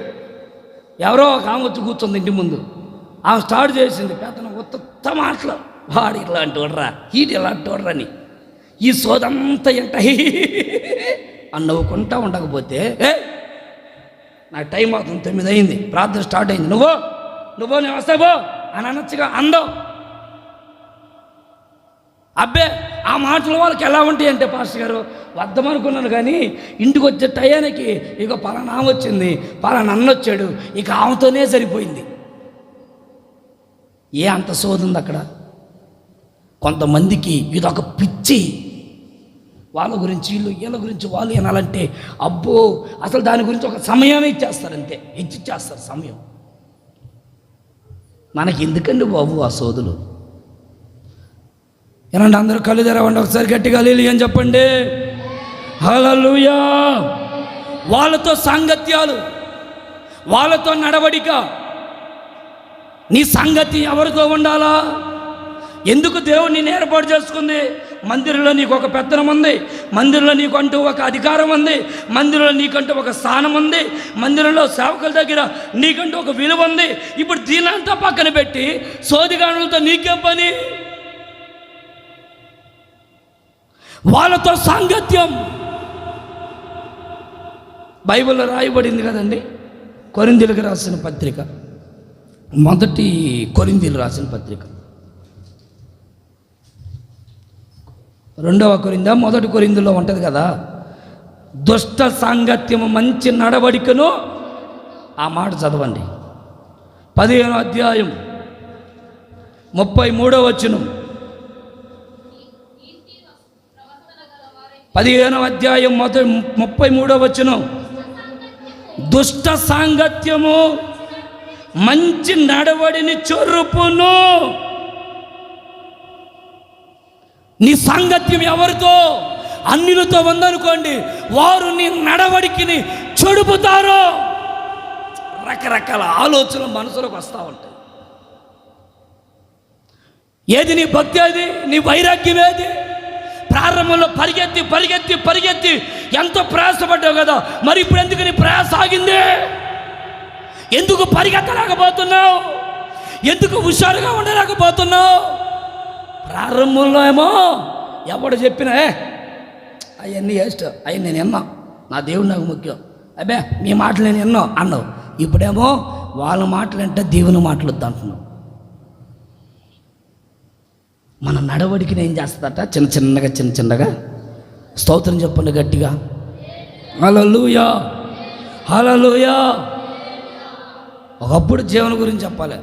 ఎవరో ఒక ఆమె వచ్చి కూర్చుంది ఇంటి ముందు. ఆమె స్టార్ట్ చేసింది పెద్దన ఉత్త మాటలు, వాడు ఇలాంటి వాడరా, ఈడు ఇలాంటి వాడరా అని. ఈ సోదంతా ఏంట అని నవ్వుకుంటా ఉండకపోతే నాకు టైం అవుతుంది 9 అయింది, ప్రార్థన స్టార్ట్ అయింది, నువ్వు నేను వస్తావో అని అనొచ్చుగా. అందం అబ్బే ఆ మాటలు వాళ్ళకి ఎలా ఉంటాయి అంటే, పాస్టర్ గారు వద్దామనుకున్నాను కానీ ఇంటికి వచ్చే టయానికి ఇక పలానా వచ్చింది, పలానా అన్న వచ్చాడు, ఇక ఆమెతోనే సరిపోయింది. అంత సోదుంది అక్కడ. కొంతమందికి ఇదొక పిచ్చి, వాళ్ళ గురించి వీళ్ళ గురించి వాళ్ళు వినాలంటే అబ్బో అసలు దాని గురించి ఒక సమయాన్ని ఇచ్చేస్తారు, అంతే ఇచ్చేస్తారు సమయం. మనకి ఎందుకండి బాబు ఆ సోదులు? ఏనండి అందరూ కళ్ళు తెరవండి, ఒకసారి గట్టిగా హల్లెలూయా అని చెప్పండి. హల్లెలూయా. వాళ్ళతో సాంగత్యాలు, వాళ్ళతో నడవడిక. నీ సంగతి ఎవరితో ఉండాలా? ఎందుకు దేవుడు నేను ఏర్పాటు చేసుకుంది? మందిరంలో నీకు ఒక పెత్తనం ఉంది, మందిరంలో నీకంటూ ఒక అధికారం ఉంది, మందిరంలో నీకంటూ ఒక స్థానం ఉంది, మందిరంలో సేవకుల దగ్గర నీకంటూ ఒక విలువ ఉంది. ఇప్పుడు దీనంతా పక్కన పెట్టి సోదిగానులతో నీకేం పని? వాళ్ళతో సాంగత్యం. బైబిల్లో రాయబడింది కదండి, కొరింథీయులకు రాసిన పత్రిక, 1 కొరింథీయులు రాసిన పత్రిక, 2 కొరింథీ 1 కొరింథీలో ఉంటుంది కదా, దుష్ట సాంగత్యము మంచి నడవడికను. ఆ మాట చదవండి, 15వ అధ్యాయం 33వ వచనం. 15వ అధ్యాయం 33వ వచనం. దుష్ట సాంగత్యము మంచి నడవడిని చొరుపును. నీ సాంగత్యం ఎవరితో? అన్యులతో ఉందనుకోండి, వారు నీ నడవడికిని చెడుపుతారు. రకరకాల ఆలోచనలు మనసులోకి వస్తూ ఉంటాయి. ఏది నీ భక్తి? ఏది నీ వైరాగ్యం? ఏది? ప్రారంభంలో పరిగెత్తి ఎంతో ప్రయాసపడ్డావు కదా, మరి ఇప్పుడు ఎందుకు నీ ప్రయాస ఆగింది? ఎందుకు పరిగెత్తలేకపోతున్నావు? ఎందుకు హుషారుగా ఉండలేకపోతున్నావు? ప్రారంభంలో ఏమో ఎవడు చెప్పినా అవన్నీ వేస్ట్, అవి నేను విన్నా, నా దేవుడు నాకు ముఖ్యం, అబ్బే మీ మాటలు నేను విన్నా అన్నావు. ఇప్పుడేమో వాళ్ళ మాటలు అంటే దేవుని మాటలు అంటున్నావు. మన నడవడికిని ఏం చేస్తుందట? చిన్నగా స్తోత్రం చెప్పండి గట్టిగా. హల్లెలూయా, హల్లెలూయా. ఒకప్పుడు జీవన గురించి చెప్పాలి.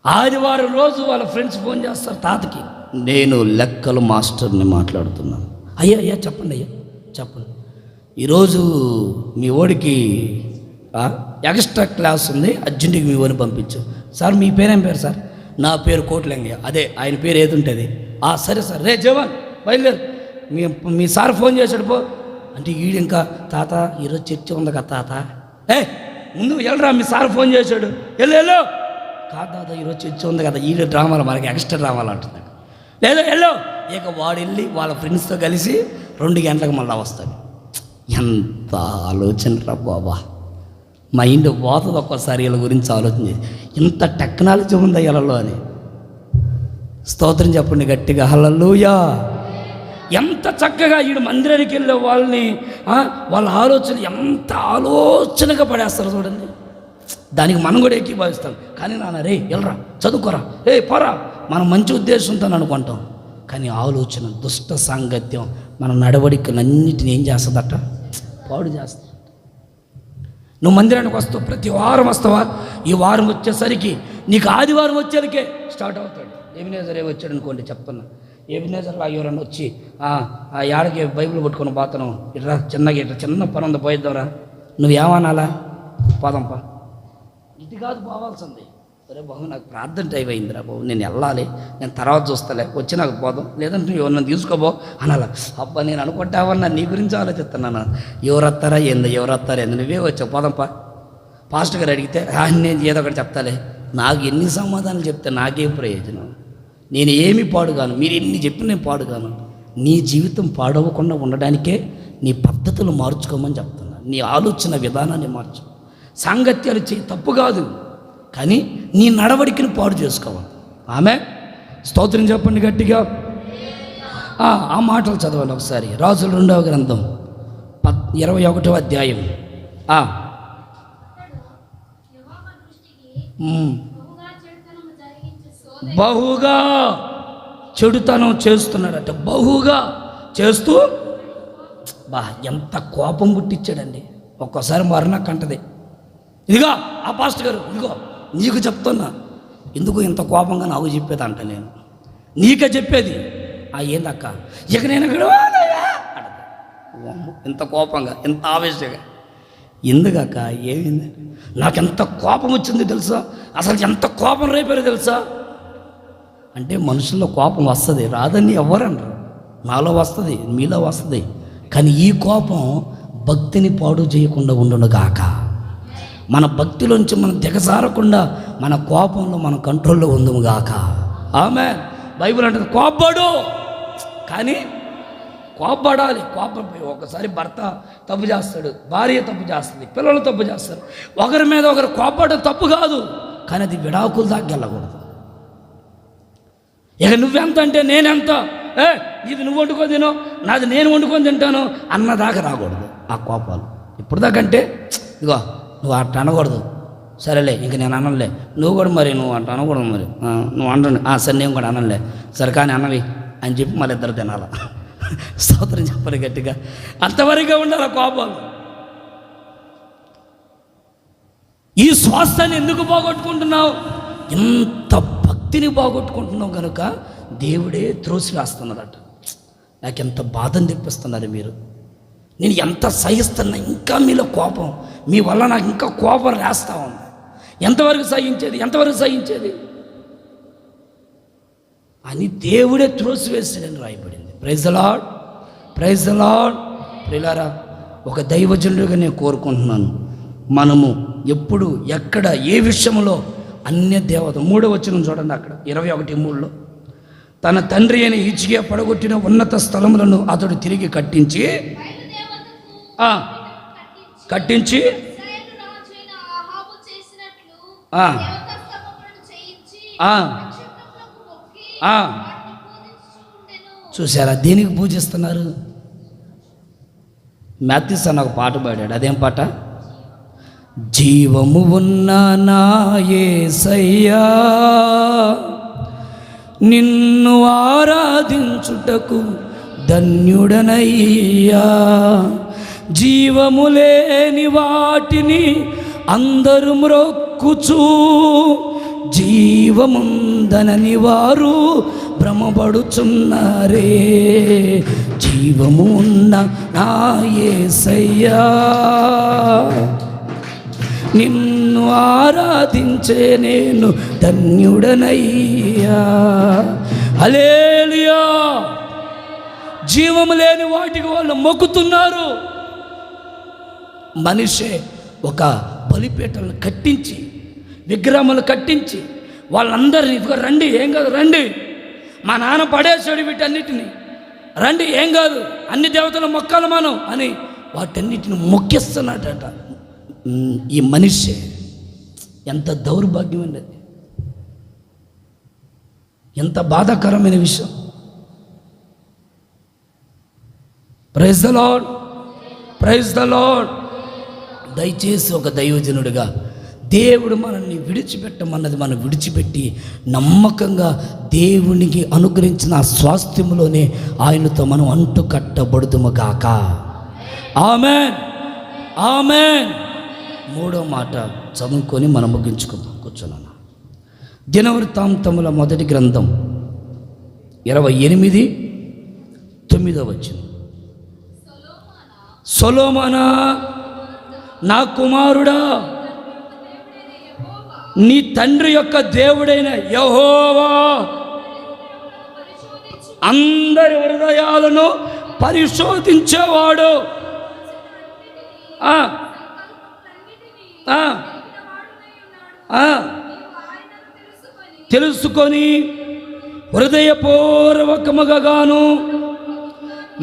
ఆదివారం రోజు వాళ్ళ ఫ్రెండ్స్ ఫోన్ చేస్తారు తాతకి, నేను లెక్కల మాస్టర్ని మాట్లాడుతున్నాను. అయ్యా చెప్పండి, చెప్పండి, ఈరోజు మీ ఓడికి ఎక్స్ట్రా క్లాస్ ఉంది, అర్జెంటుగా మీ ఓడిని పంపించు. సార్ మీ పేరేం పేరు? సార్ నా పేరు కోట్లింగయ్య. అదే ఆయన పేరు ఏది ఉంటుంది? సరే సార్, రే జవాన్ బయలుదేరు, మీ సార్ ఫోన్ చేశాడు పో అంటే ఈడు ఇంకా తాత ఈరోజు చర్చ ఉంది కదా తాత, ముందు వెళ్ళరా మీ సార్ ఫోన్ చేశాడు, వెళ్ళు. కాదు తాత ఈరోజు చర్చ ఉంది కదా, ఈ డ్రామాలు మనకి ఎక్స్ట్రా డ్రామాలు అంటున్నాడు. వెళ్ళు. ఇక వాడు వెళ్ళి వాళ్ళ ఫ్రెండ్స్తో కలిసి 2 గంటలకు మళ్ళీ వస్తాడు. ఎంత ఆలోచన రా బాబా, మైండ్ పోతుంది ఒక్కోసారి వీళ్ళ గురించి ఆలోచన చేసి. ఇంత టెక్నాలజీ ఉంది వీళ్ళలో అని. స్తోత్రం చెప్పండి గట్టిగా, హల్లెలూయా. ఎంత చక్కగా వీడు మందిరానికి వెళ్ళే వాళ్ళని వాళ్ళ ఆలోచన ఎంత ఆలోచనగా పడేస్తారు చూడండి. దానికి మనం కూడా ఏకీభవిస్తాం. కానీ నాన్న రే వెళ్ళరా చదువుకోరా, పోరా, మనం మంచి ఉద్దేశంతో అనుకుంటాం. కానీ ఆలోచన దుష్ట సాంగత్యం మన నడవడికలన్నిటిని ఏం చేస్తుందట? పాడు చేస్తుంది. నువ్వు మందిరానికి వస్తావు, ప్రతి వారం వస్తావా? ఈ వారం వచ్చేసరికి నీకు ఆదివారం వచ్చేసరికే స్టార్ట్ అవుతాడు. ఎబినేజర్ వచ్చాడు అనుకోండి, చెప్తున్నా, ఎబినేజర్లో ఎవరన్నా వచ్చి ఏడకి బైబిల్ పట్టుకొని పోతాను, ఇట్లా చిన్న పని ఉంది పోయిద్దాంరా, నువ్వేమనాలా? పోదాంపా. ఇది కాదు పోవాల్సింది. సరే బాబు నాకు ప్రార్థన టైం అయిందిరా బాబు, నేను వెళ్ళాలి, నేను తర్వాత చూస్తాలే, వచ్చి నాకు పోదాం, లేదంటే నువ్వు ఎవరన్నా తీసుకోబో అనాలా. అబ్బా నేను అనుకుంటావన్నా నీ గురించి ఆలోచిస్తున్నాను, ఎవరు వస్తారా ఏంది, నువ్వే వచ్చావు పోదాంపా. పాస్టర్ గారు అడిగితే నేను ఏదో ఒకటి చెప్తాలే. నాకు ఎన్ని సమాధానాలు చెప్తే నాకేం ప్రయోజనం? నేను ఏమి పాడుగాను, మీరు ఎన్ని చెప్పిన నేను పాడుగాను. నీ జీవితం పాడవకుండా ఉండడానికే నీ పద్ధతులు మార్చుకోమని చెప్తున్నా. నీ ఆలోచన విధానాన్ని మార్చు. సాంగత్యాలు చేయి, తప్పు కాదు, కానీ నీ నడవడికను పాడు చేసుకోవాలి. ఆమె స్తోత్రం చెప్పండి గట్టిగా. ఆ మాటలు చదవాలి ఒకసారి. రాజుల 2వ గ్రంథం 21వ అధ్యాయం. బహుగా చెడుతనం చేస్తున్నాడట. బహుగా చేస్తూ ఎంత కోపం పుట్టించాడండి. ఒక్కోసారి మరణకంటది. ఇదిగో ఆ పాస్టర్ గారు, ఇదిగో నీకు చెప్తున్నా, ఎందుకు ఇంత కోపంగా నాకు చెప్పేది అంట. నేను నీకే చెప్పేది. ఏందక్క ఇక నేను ఇంత కోపంగా, ఇంత ఆవేశంగా ఎందుకక్క, ఏమైంది? నాకు ఎంత కోపం వచ్చింది తెలుసా, అసలు ఎంత కోపం రేపారో తెలుసా అంటే, మనుషుల్లో కోపం వస్తుంది, రాదని ఎవరన్నారు. నాలో వస్తుంది, మీలో వస్తుంది. కానీ ఈ కోపం భక్తిని పాడు చేయకుండా ఉండునుగాక. మన భక్తిలోంచి మనం దిగజారకుండా మన కోపంలో మన కంట్రోల్లో ఉందుముగాక. ఆమెన్. బైబిల్ అంటుంది కోపడు, కానీ కోపడాలి. కోపం ఒకసారి భర్త తప్పు చేస్తాడు, భార్య తప్పు చేస్తుంది, పిల్లలు తప్పు చేస్తారు. ఒకరి మీద ఒకరు కోపడడం తప్పు కాదు, కానీ అది విడాకుల దాకా వెళ్ళకూడదు. ఇక నువ్వెంత అంటే నేనెంత, ఇది నువ్వు వండుకొని తినో, నాది నేను వండుకొని తింటాను అన్నదాకా రాకూడదు ఆ కోపాలు. ఇప్పుడు దాకంటే ఇగో నువ్వు అట్ట అనకూడదు, సరేలే ఇంక నేను అనలే, నువ్వు కూడా మరి నువ్వు అట్ట అనకూడదు, మరి నువ్వు అంటుండే సరే నేను కూడా అనలే, సరే కానీ అన్నవి అని చెప్పి మళ్ళీ ఇద్దరు తినాలా. స్తోత్రం చెప్పరు గట్టిగా. అంతవరకే ఉండాలి కోపాలు. ఈ స్వాస్థాన్ని ఎందుకు పోగొట్టుకుంటున్నావు? ఇంత భక్తిని పోగొట్టుకుంటున్నావు కనుక దేవుడే త్రోసివేస్తున్నాడట. నాకు ఎంత బాధను తెప్పిస్తున్నారు మీరు. నేను ఎంత సహిస్తున్నా, ఇంకా మీలో కోపం, మీ వల్ల నాకు ఇంకా కోపం రాస్తా ఉంది. ఎంతవరకు సహించేది అని దేవుడే త్రోసివేసాడని రాయబడింది. Praise the Lord, praise the Lord. ప్రియులారా, ఒక దైవజనుడిగా నేను కోరుకుంటున్నాను, మనము ఎప్పుడు ఎక్కడ ఏ విషయంలో అన్య దేవత 3వ వచనం చూడండి, అక్కడ 21:3లో తన తండ్రి అని హిజ్కియా పడగొట్టిన ఉన్నత స్థలములను అతడు తిరిగి కట్టించి చూసారా దేనికి పూజిస్తున్నారు? మ్యాథ్యూస్ అని ఒక పాట పాడాడు. అదేం పాట? జీవము ఉన్న నా యేసయ్యా నిన్ను ఆరాధించుటకు ధన్యుడనయ్యా, జీవము లేని వాటిని అందరూ మ్రొక్కుచు జీవముందనని వారు భ్రమపడుచున్నారే, జీవము ఉన్న నా యేసయ్యా నిన్ను ఆరాధించే నేను ధన్యుడనయ్యా. హల్లెలూయా. జీవము లేని వాటికి వాళ్ళు మొక్కుతున్నారు. మనిషే ఒక బలిపీఠలను కట్టించి, విగ్రహములు కట్టించి వాళ్ళందరినీ ఇదిగో రండి, ఏం కాదు రండి, మా నాన్న పడేసాడు వీటన్నిటిని, రండి ఏం కాదు, అన్ని దేవతల మొక్కలు మనం అని వాటన్నిటిని మొక్కిస్తున్నాడట. ఈ మనిషి ఎంత దౌర్భాగ్యం అండి, అది ఎంత బాధాకరమైన విషయం. Praise the Lord, praise the Lord. దయచేసి ఒక దైవజనుడిగా దేవుడు మనల్ని విడిచిపెట్టమన్నది మనం విడిచిపెట్టి నమ్మకంగా దేవునికి అనుగ్రహించిన ఆ స్వాస్థ్యములోనే ఆయనతో మనం అంటు కట్టబడుదుముగాక. Amen, amen. 3వ మాట చదువుకొని మనం ముగించుకుందాం. కూర్చున్నాను. దినవృత్తాంతముల 1వ గ్రంథం 28:9 వచనం. సొలొమోనా నా కుమారుడా, నీ తండ్రి యొక్క దేవుడైన యెహోవా అందరి హృదయాలను పరిశోధించేవాడు, తెలుసుకొని హృదయపూర్వకముగాను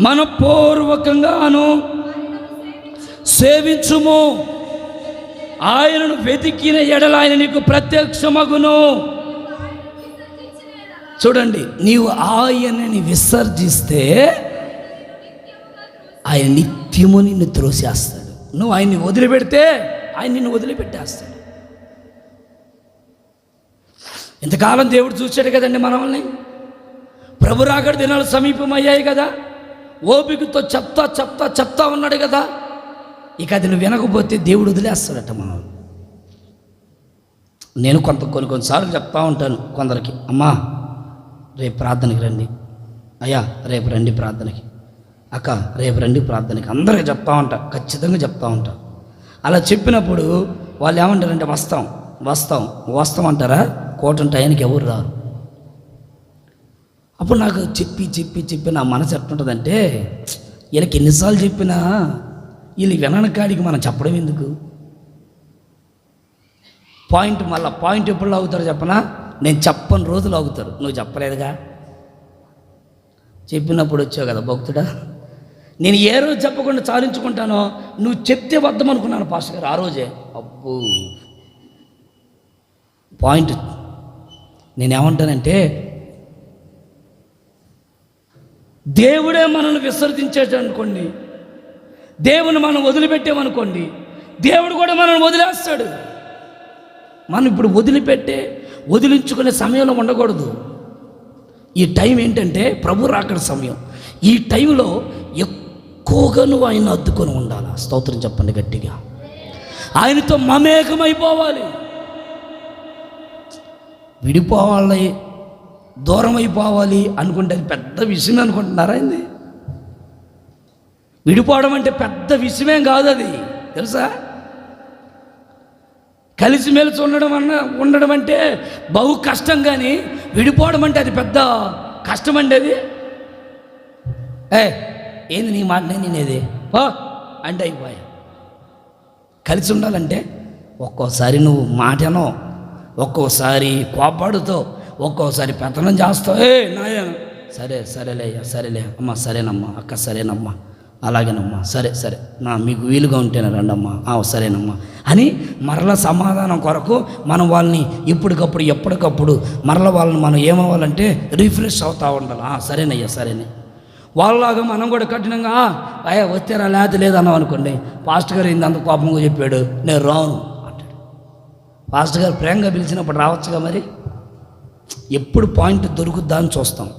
మనపూర్వకంగాను సేవించుము. ఆయనను వెతికిన ఎడల ఆయన నీకు ప్రత్యక్షమగును. చూడండి, నీవు ఆయనని విసర్జిస్తే ఆయన నిత్యము నిన్ను త్రోసేస్తాడు. నువ్వు ఆయన్ని వదిలిపెడితే ఆయన నిన్ను వదిలిపెట్టేస్తాడు. ఇంతకాలం దేవుడు చూశాడు కదండి మనల్ని. ప్రభు రాకడ దినాలు సమీపమయ్యాయి కదా, ఓపికతో చెప్తా ఉన్నాడు కదా. ఇక అది నువ్వు వినకపోతే దేవుడు వదిలేస్తాడట మనల్ని. నేను కొన్నిసార్లు చెప్తా ఉంటాను కొందరికి, అమ్మా రేపు ప్రార్థనకి రండి, అయ్యా రేపు రండి ప్రార్థనకి, అక్క రేపు రండి ప్రార్థనకి, అందరికీ చెప్తా ఉంటా, ఖచ్చితంగా చెప్తా ఉంటా. అలా చెప్పినప్పుడు వాళ్ళు ఏమంటారంటే వస్తాం అంటారా, కోటం టైంకి ఎవరు రారు. అప్పుడు నాకు చెప్పి నా మనసు ఎట్లుంటుందంటే, వీళ్ళకి ఎన్నిసార్లు చెప్పినా వీళ్ళు వినని కాడికి మనం చెప్పడం ఎందుకు? పాయింట్ ఎప్పుడు లాగుతారు చెప్పనా? నేను చెప్పని రోజులు ఆగుతారు. నువ్వు చెప్పలేదుగా, చెప్పినప్పుడు వచ్చావు కదా భక్తుడా. నేను ఏ రోజు చెప్పకుండా చాలించుకుంటానో నువ్వు చెప్తే వద్దాం అనుకున్నాను పాస్టర్ గారు ఆ రోజే. అబ్బో పాయింట్. నేనేమంటానంటే, దేవుడే మనల్ని విసర్జించేటనుకోండి, దేవుని మనం వదిలిపెట్టామనుకోండి, దేవుడు కూడా మనల్ని వదిలేస్తాడు. మనం ఇప్పుడు వదిలించుకునే సమయంలో ఉండకూడదు. ఈ టైం ఏంటంటే ప్రభు రాకడ సమయం. ఈ టైంలో ఎక్కువగా నువ్వు ఆయన అద్దుకొని ఉండాలి. స్తోత్రం చెప్పండి గట్టిగా. ఆయనతో మమేకమైపోవాలి. విడిపోవాలి, దూరం అయిపోవాలి అనుకుంటే అది పెద్ద విషయం అనుకుంటున్నారా? ఏంది విడిపోవడం అంటే పెద్ద విషయమేం కాదు, అది తెలుసా? కలిసిమెలిసి ఉండడం అంటే బహు కష్టం, కానీ విడిపోవడం అంటే అది పెద్ద కష్టం అండి. అది ఏంది నీ మాట నేనేది అంటే అయిపోయా. కలిసి ఉండాలంటే ఒక్కోసారి నువ్వు మాటనో, ఒక్కోసారి కోపాడుతో, ఒక్కోసారి పెత్తనం చేస్తావు. సరేలే అమ్మా, సరేనమ్మా అక్క, సరేనమ్మా అలాగేనమ్మా, సరే మీకు వీలుగా ఉంటేనే రండమ్మా, సరేనమ్మా అని మరల సమాధానం కొరకు మనం వాళ్ళని ఎప్పటికప్పుడు మరల వాళ్ళని మనం ఏమవ్వాలంటే రిఫ్రెష్ అవుతూ ఉండాలి. సరేనయ్యా సరేనే. వాళ్ళలాగా మనం కూడా కఠినంగా వచ్చారా లేదన్నాం అనుకోండి, పాస్టర్ గారు ఇంత కోపంగా చెప్పాడు, నేను రాను అంటాడు. పాస్టర్ గారు ప్రేమగా పిలిచినప్పుడు రావచ్చుగా. మరి ఎప్పుడు పాయింట్ దొరుకుద్దా అని చూస్తాం.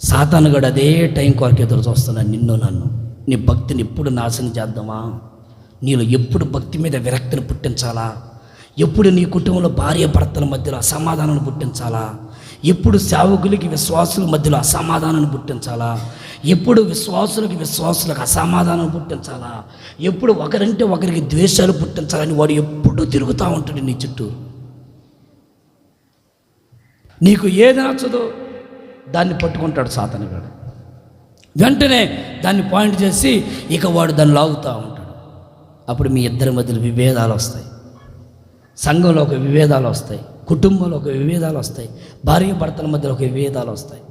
సాతాను కూడా అదే టైం కొరకు ఎదురు చూస్తున్నాను, నిన్ను నన్ను. నీ భక్తిని ఎప్పుడు నాశనం చేద్దామా? నీలో ఎప్పుడు భక్తి మీద విరక్తిని పుట్టించాలా? ఎప్పుడు నీ కుటుంబంలో భార్య భర్తల మధ్యలో అసమాధానాన్ని పుట్టించాలా? ఎప్పుడు సేవకులకి విశ్వాసుల మధ్యలో అసమాధానాన్ని పుట్టించాలా? ఎప్పుడు విశ్వాసులకు అసమాధానం పుట్టించాలా? ఎప్పుడు ఒకరంటే ఒకరికి ద్వేషాలు పుట్టించాలని వాడు ఎప్పుడు తిరుగుతూ ఉంటాడు నీ చుట్టూ. నీకు ఏది నచ్చదో దాన్ని పట్టుకుంటాడు సాతానుగాడు. వెంటనే దాన్ని పాయింట్ చేసి ఇక వాడు దాన్ని లాగుతూ ఉంటాడు. అప్పుడు మీ ఇద్దరి మధ్యలో విభేదాలు వస్తాయి, సంఘంలో ఒక విభేదాలు వస్తాయి, కుటుంబంలో ఒక విభేదాలు వస్తాయి, భార్య భర్తల మధ్యలో ఒక విభేదాలు వస్తాయి.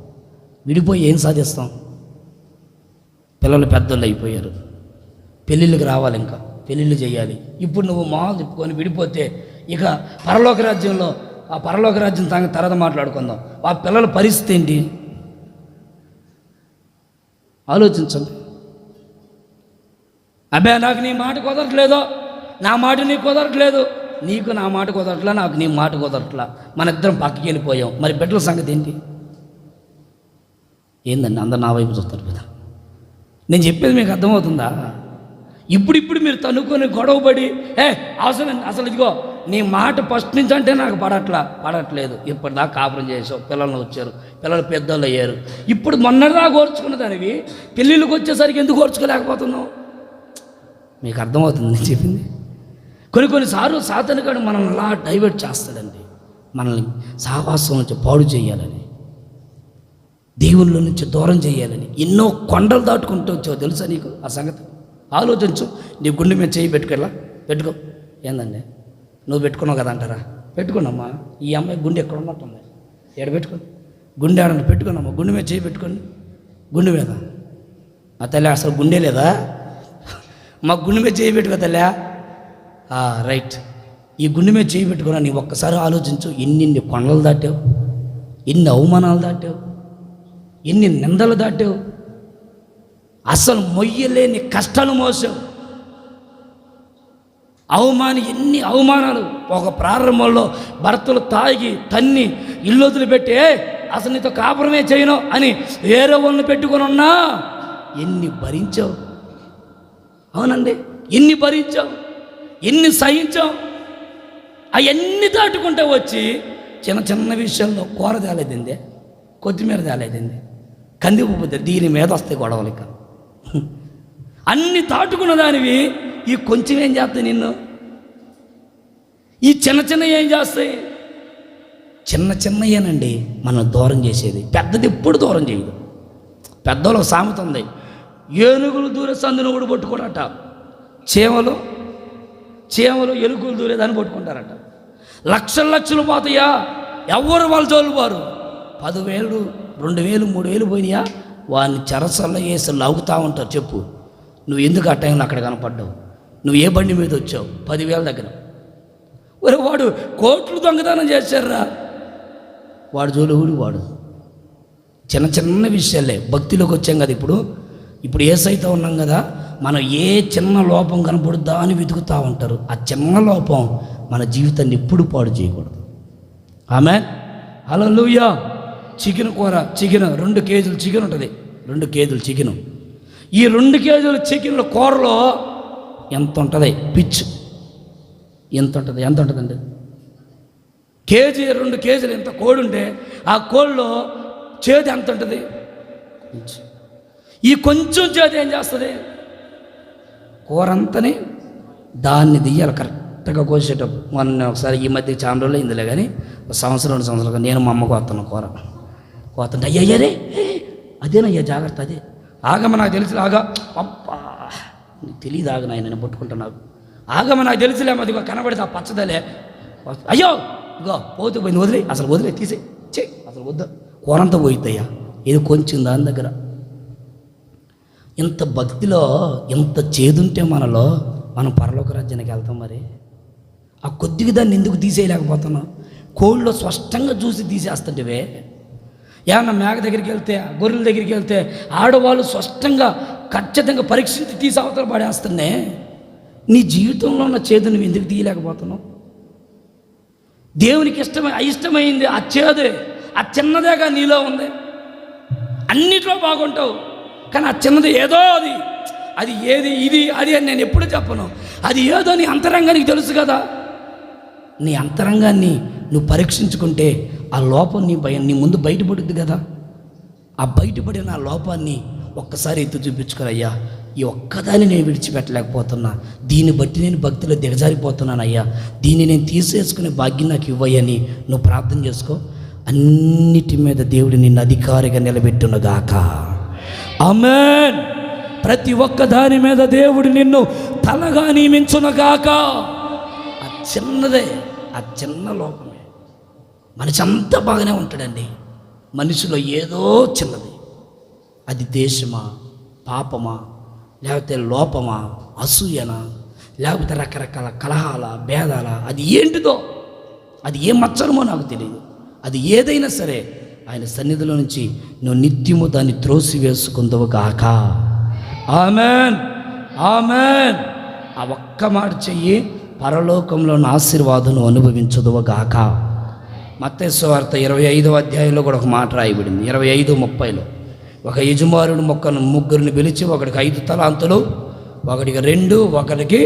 విడిపోయి ఏం సాధిస్తాం? పిల్లలు పెద్దోళ్ళు అయిపోయారు, పెళ్ళిళ్ళకి రావాలి, ఇంకా పెళ్ళిళ్ళు చేయాలి. ఇప్పుడు నువ్వు మాలు తిప్పుకొని విడిపోతే ఇక పరలోక రాజ్యంలో, ఆ పరలోక రాజ్యం తర్వాత మాట్లాడుకుందాం. ఆ పిల్లల పరిస్థితి ఏంటి ఆలోచించండి. అబ్బే నాకు నీ మాట కుదరట్లేదో, నా మాట నీకు కుదరట్లేదు, నీకు నా మాట కుదరట్లా, నాకు నీ మాట కుదరట్లా, మన ఇద్దరం పక్కకి వెళ్ళిపోయాం. మరి బిడ్డల సంగతి ఏంటి? ఏందండి అందరు నా వైపు చూస్తారు కదా. నేను చెప్పేది మీకు అర్థమవుతుందా? ఇప్పుడు మీరు తనుకొని గొడవపడి అసలు ఇదిగో నీ మాట ఫస్ట్ నుంచి అంటే నాకు పడట్లేదు, ఇప్పటిదాకా కాపురం చేసావు, పిల్లలు వచ్చారు, పిల్లలు పెద్దోళ్ళు అయ్యారు, ఇప్పుడు మొన్నటిదాకా ఓర్చుకున్న దానివి పెళ్ళిళ్ళకి వచ్చేసరికి ఎందుకు ఓర్చుకోలేకపోతున్నావు? మీకు అర్థమవుతుంది నేను చెప్పింది? కొన్నిసార్లు సాతానుగాడు మనల్ని అలా డైవర్ట్ చేస్తాడండి, మనల్ని సహవాసం నుంచి పాడు చేయాలని, దేవుళ్ళ నుంచి దూరం చేయాలని. ఎన్నో కొండలు దాటుకుంటూ వచ్చావు తెలుసా నీకు ఆ సంగతి? ఆలోచించు. నీ గుండె మీద చేయి పెట్టుకో. ఏందండి నువ్వు పెట్టుకున్నావు కదా అంటారా? పెట్టుకున్నామ్మా. ఈ అమ్మాయి గుండె ఎక్కడ ఉన్నట్టుంది, పెట్టుకోండి, గుండె ఆడండి, పెట్టుకున్నామ్మా. గుండె మీద చేయి పెట్టుకోండి. గుండె మీద మా తల్లి అసలు గుండె లేదా? మా గుండె మీద చేయి పెట్టుకో తల్లి. రైట్. ఈ గుండె మీద చేయి పెట్టుకున్నా. నీ ఒక్కసారి ఆలోచించు, ఎన్ని కొండలు దాటావు, ఎన్ని అవమానాలు దాటావు, ఎన్ని నిందలు దాటావు, అసలు మొయ్యలేని కష్టాలు మోసావు. ఎన్ని అవమానాలు. ఒక ప్రారంభంలో భర్తలు తాగి తన్ని ఇల్లు వదిలిపెట్టి అసలు నీతో కాపురమే చేయను అని వేరే వాళ్ళని పెట్టుకొని ఉన్నా ఎన్ని భరించావు. అవునండి, ఎన్ని భరించావు, ఎన్ని సహించావు. అవన్నీ దాటుకుంటే వచ్చి చిన్న చిన్న విషయాల్లో కూర తేలేదండి, కొత్తిమీర తేలేదండి, కందిపోతే దీని మీద వస్తాయి గొడవలు. ఇక అన్ని దాటుకున్న దానివి ఈ కొంచెం ఏం చేస్తాయి నిన్ను? ఈ చిన్న చిన్న ఏం చేస్తాయి? చిన్న చిన్నయేనండి మనం దూరం చేసేది, పెద్దది ఎప్పుడు దూరం చేయదు. పెద్దలో సామెత ఉంది, ఏనుగులు దూరే సందును కూడా పట్టుకోడట, చీమలు ఎలుగులు దూరేదాన్ని పట్టుకుంటారట. లక్షలు పోతాయా, ఎవరు వాళ్ళ జోలు వారు. 10,000 2,000 3,000 పోయినాయా వాడిని చెరసల్లో వేసి లాగుతూ ఉంటారు. చెప్పు, నువ్వు ఎందుకు ఆ టైంలో అక్కడ కనపడ్డావు? నువ్వు ఏ బండి మీద వచ్చావు? 10,000 దగ్గర. ఒరే వాడు కోట్లు దొంగతనం చేశారా, వాడు జోలుగుడు వాడు. చిన్న చిన్న విషయాలే. భక్తిలోకి వచ్చాం కదా ఇప్పుడు యేసయ్యతో ఉన్నాం కదా, మనం ఏ చిన్న లోపం కనపడుద్దా అని వెతుకుతూ ఉంటారు. ఆ చిన్న లోపం మన జీవితాన్ని ఎప్పుడు పాడు చేయకూడదు. ఆమేన్, హల్లెలూయా. చికెన్ కూర, 2 కేజీలు చికెన్ ఉంటుంది, 2 కేజీలు చికెను. ఈ 2 కేజీల చికెన్ల కూరలో ఎంత ఉంటుంది? పిచ్ ఎంత ఉంటుందండి? కేజీ 2 కేజీలు ఎంత కోడి ఉంటే ఆ కోడిలో చేదు ఎంత ఉంటుంది? ఈ కొంచెం చేదు ఏం చేస్తుంది? కూర అంతని దాన్ని తీయాలి కరెక్ట్గా కోసేటప్పుడు. మొన్న ఒకసారి ఈ మధ్య చాలా రోజులు అయిందిలే కానీ, 1 సంవత్సరం 2 సంవత్సరాలు నేను మా అమ్మకు వస్తాను కూర కోతుంటే, అయ్యరే అదేనయ్యా జాగ్రత్త, అదే ఆగమ నాకు తెలిసి అప్పా తెలియదు, ఆగనాయన నేను పట్టుకుంటున్నావు. ఆగమ నాకు తెలిసిలేమో, అది కనబడితే ఆ పచ్చదలే, అయ్యో ఇగో పోతూ పోయింది, వదిలే తీసే అసలు వద్దు, కూరంతా పోయిద్దయ్యా. ఇది కొంచెం దాని దగ్గర. ఇంత భక్తిలో ఎంత చేదుంటే మనలో మనం పరలోక రాజ్యానికి వెళ్తాం. మరి ఆ కొద్దిగా దాన్ని ఎందుకు తీసేయలేకపోతున్నాం? కోళ్ళలో స్పష్టంగా చూసి తీసేస్తుంటేవే. ఏమన్నా మేక దగ్గరికి వెళ్తే, గొర్రెల దగ్గరికి వెళ్తే ఆడవాళ్ళు స్పష్టంగా ఖచ్చితంగా పరీక్షించి తీసి అవతల పడేస్తున్నాయి. నీ జీవితంలో ఉన్న చేదు నువ్వు ఎందుకు తీయలేకపోతున్నావు? దేవునికి అయిష్టమైంది ఆ చేదే, ఆ చిన్నదేగా నీలో ఉంది. అన్నిట్లో బాగుంటావు, కానీ ఆ చిన్నది ఏదో అది ఏది ఇది అది అని నేను ఎప్పుడు చెప్పను. అది ఏదో నీ అంతరంగానికి తెలుసు కదా. నీ అంతరంగాన్ని నువ్వు పరీక్షించుకుంటే ఆ లోపం నీ ముందు బయటపడుద్ది కదా. ఆ బయటపడిన ఆ లోపాన్ని ఒక్కసారి ఎత్తు చూపించుకోరయ్యా, ఈ ఒక్కదాన్ని నేను విడిచిపెట్టలేకపోతున్నా, దీన్ని బట్టి నేను భక్తిలో దిగజారిపోతున్నానయ్యా, దీన్ని నేను తీసేసుకునే భాగ్యం నాకు ఇవ్వయ్యని నువ్వు ప్రార్థన చేసుకో. అన్నిటి మీద దేవుడు నిన్ను అధికారిగా నిలబెట్టునుగాక. ఆమేన్. ప్రతి ఒక్క దాని మీద దేవుడు నిన్ను తలగా నియమించునుగాక. ఆ చిన్నదే, ఆ చిన్న లోపమే. మనిషి అంతా బాగానే ఉంటాడండి, మనిషిలో ఏదో చిన్నది. అది దేశమా, పాపమా, లేకపోతే లోపమా, అసూయనా, లేకపోతే రకరకాల కలహాల, భేదాల, అది ఏంటిదో, అది ఏం మచ్చరమో నాకు తెలియదు. అది ఏదైనా సరే ఆయన సన్నిధిలో నుంచి నువ్వు నిత్యము దాన్ని త్రోసి వేసుకుందువు గాక. ఆమేన్, ఆమేన్. ఆ ఒక్క మాట చెయ్యి, పరలోకంలోని ఆశీర్వాదం అనుభవించదువు గాక. మత్తయి సువార్త 25వ అధ్యాయంలో కూడా ఒక మాట రాయబడింది, 25:30. ఒక యజమానుడు ముగ్గురిని పిలిచి, ఒకడికి 5 తలాంతులు, ఒకడికి 2, ఒకడికి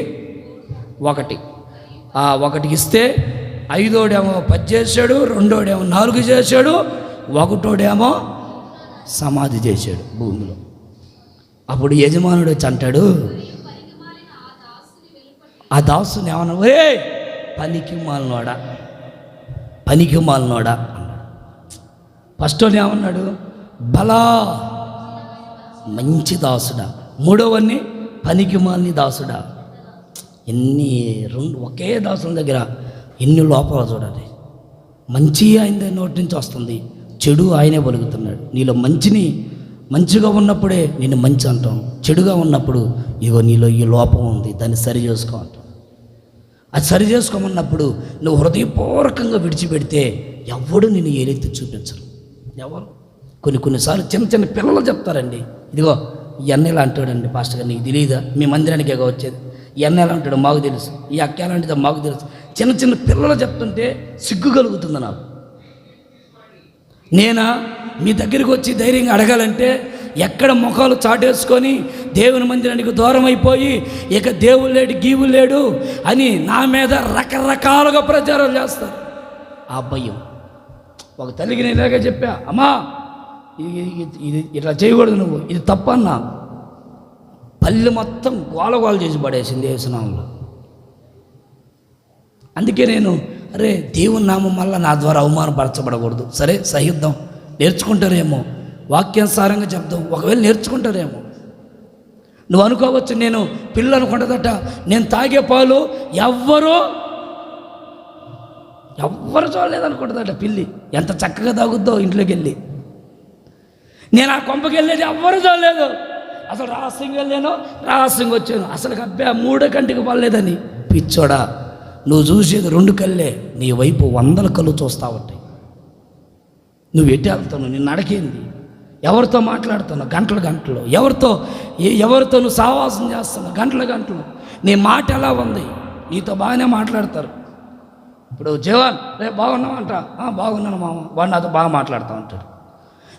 1. ఒకటికి ఇస్తే 5ఓడేమో 10 చేశాడు, 2ఓడేమో 4 చేశాడు, 1ఓడేమో సమాధి చేశాడు భూమిలో. అప్పుడు యజమానుడు వచ్చి అంటాడు, ఆ దాసుని ఏమన్నా, ఏ పనికి మాలినోడా అన్నాడు. ఫస్ట్ ఏమన్నాడు, బలా మంచి దాసుడా. 3వని పనికి మాలిని దాసుడా. ఒకే దాసుల దగ్గర ఎన్ని లోపాలు చూడాలి. మంచి ఆయన నోటి నుంచి వస్తుంది, చెడు ఆయనే పలుకుతున్నాడు. నీలో మంచిగా ఉన్నప్పుడే నేను మంచి అంటాం, చెడుగా ఉన్నప్పుడు ఇగో నీలో ఈ లోపం ఉంది, దాన్ని సరి చేసుకో అంటాం. అది సరి చేసుకోమన్నప్పుడు నువ్వు హృదయపూర్వకంగా విడిచిపెడితే ఎవడు నిన్ను ఏలెత్తి చూపించరు. ఎవరు? కొన్నిసార్లు చిన్న చిన్న పిల్లలు చెప్తారండి, ఇదిగో ఈ అన్న ఎలా అంటాడండి పాస్టర్ గారు, నీకు తెలియదా? మీ మందిరానికే వచ్చేది. ఈ అన్న ఎలా అంటాడు మాకు తెలుసు, ఈ అక్క ఎలాంటిదో మాకు తెలుసు. చిన్న చిన్న పిల్లలు చెప్తుంటే సిగ్గు కలుగుతుంది నాకు. నేనా మీ దగ్గరికి వచ్చి ధైర్యంగా అడగాలంటే ఎక్కడ ముఖాలు చాటేసుకొని దేవుని మందిరానికి దూరం అయిపోయి ఇక దేవుడు లేడు గీవు లేడు అని నా మీద రకరకాలుగా ప్రచారం చేస్తారు. ఆ భయం. ఒక తల్లికి నేను ఇలాగే చెప్పా, అమ్మా ఇది ఇట్లా చేయకూడదు, నువ్వు ఇది తప్పన్నా. పల్లె మొత్తం గోలగోల చేసి పడేసింది యేసునామంలో. అందుకే నేను అరే దేవుని నామం వల్ల నా ద్వారా అవమానపరచబడకూడదు. సరే సహిద్దాం, నేర్చుకుంటారేమో, వాక్యానుసారంగా చెప్దాం, ఒకవేళ నేర్చుకుంటారేమో. నువ్వు అనుకోవచ్చు నేను పిల్లలు అనుకుంటుందట, నేను తాగే పాలు ఎవ్వరు చూడలేదనుకుంటుందట. పిల్లి ఎంత చక్కగా తాగుద్దో ఇంట్లోకి వెళ్ళి. నేను ఆ కొంపకి వెళ్ళేది ఎవ్వరు చూడలేదు. అసలు రహస్యంగా వెళ్ళాను, రహస్యంగా వచ్చాను. అసలు అబ్బా 3 కంటికి పడలేదని. పిచ్చోడా, నువ్వు చూసేది 2 కళ్ళే, నీ వైపు 100 కళ్ళు చూస్తూ ఉంటాయి. నువ్వు ఎటు వెళ్తావు, నిన్ను అడకేంది, ఎవరితో మాట్లాడుతున్నావు గంటలు, ఎవరితో నువ్వు సావాసం చేస్తున్నావు గంటలు. నీ మాట ఎలా ఉంది, నీతో బాగానే మాట్లాడతారు. ఇప్పుడు జవాన్ రేపు బాగున్నావంట, బాగున్నాను మామ, వాడు నాతో బాగా మాట్లాడుతూ ఉంటాడు.